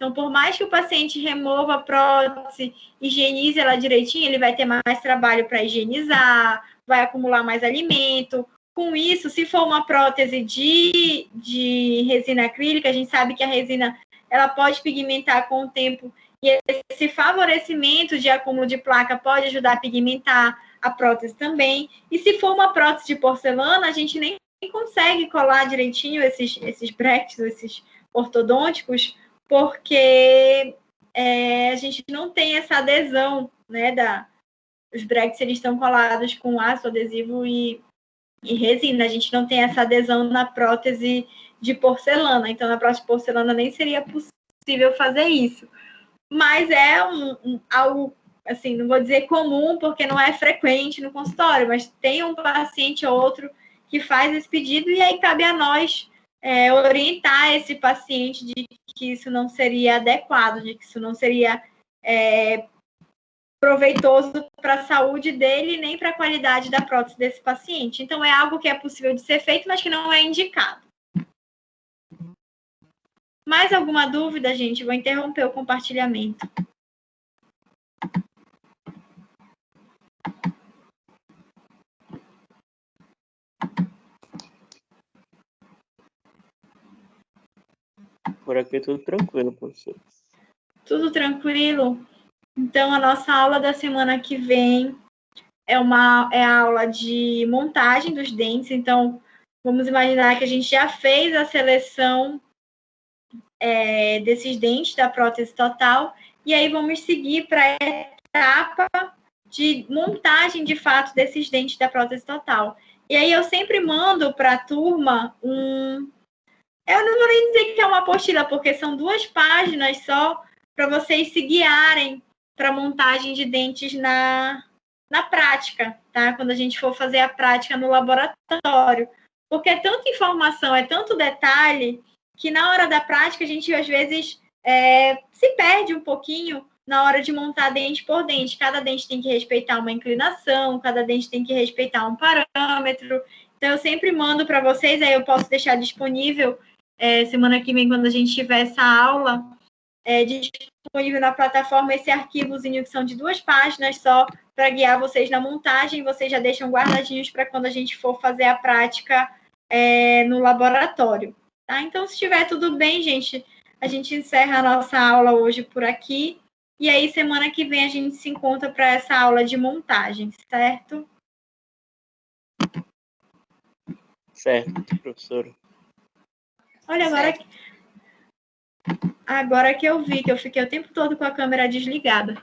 Então, por mais que o paciente remova a prótese, higienize ela direitinho, ele vai ter mais trabalho para higienizar, vai acumular mais alimento. Com isso, se for uma prótese de resina acrílica, a gente sabe que a resina ela pode pigmentar com o tempo, e esse favorecimento de acúmulo de placa pode ajudar a pigmentar a prótese também. E se for uma prótese de porcelana, a gente nem consegue colar direitinho esses brackets, esses ortodônticos, porque a gente não tem essa adesão, né, os brackets eles estão colados com ácido adesivo e resina, a gente não tem essa adesão na prótese de porcelana, então na prótese de porcelana nem seria possível fazer isso. Mas é algo, assim, não vou dizer comum, porque não é frequente no consultório, mas tem um paciente ou outro que faz esse pedido, e aí cabe a nós orientar esse paciente de que isso não seria adequado, de que isso não seria proveitoso para a saúde dele, nem para a qualidade da prótese desse paciente. Então, é algo que é possível de ser feito, mas que não é indicado. Mais alguma dúvida, gente? Vou interromper o compartilhamento. Por aqui tudo tranquilo, professor. Tudo tranquilo? Então, a nossa aula da semana que vem é a aula de montagem dos dentes. Então, vamos imaginar que a gente já fez a seleção desses dentes da prótese total, e aí vamos seguir para a etapa de montagem, de fato, desses dentes da prótese total. E aí eu sempre mando para a turma eu não vou nem dizer que é uma apostila, porque são 2 páginas só para vocês se guiarem para a montagem de dentes na prática, tá? Quando a gente for fazer a prática no laboratório. Porque é tanta informação, é tanto detalhe, que na hora da prática a gente, às vezes, se perde um pouquinho na hora de montar dente por dente. Cada dente tem que respeitar uma inclinação, cada dente tem que respeitar um parâmetro. Então, eu sempre mando para vocês, aí eu posso deixar disponível semana que vem, quando a gente tiver essa aula, disponível na plataforma esse arquivozinho que são de 2 páginas só, para guiar vocês na montagem. Vocês já deixam guardadinhos para quando a gente for fazer a prática no laboratório. Tá? Então, se estiver tudo bem, gente, a gente encerra a nossa aula hoje por aqui. E aí, semana que vem, a gente se encontra para essa aula de montagem, certo? Certo, professora. Olha, agora que eu vi que eu fiquei o tempo todo com a câmera desligada.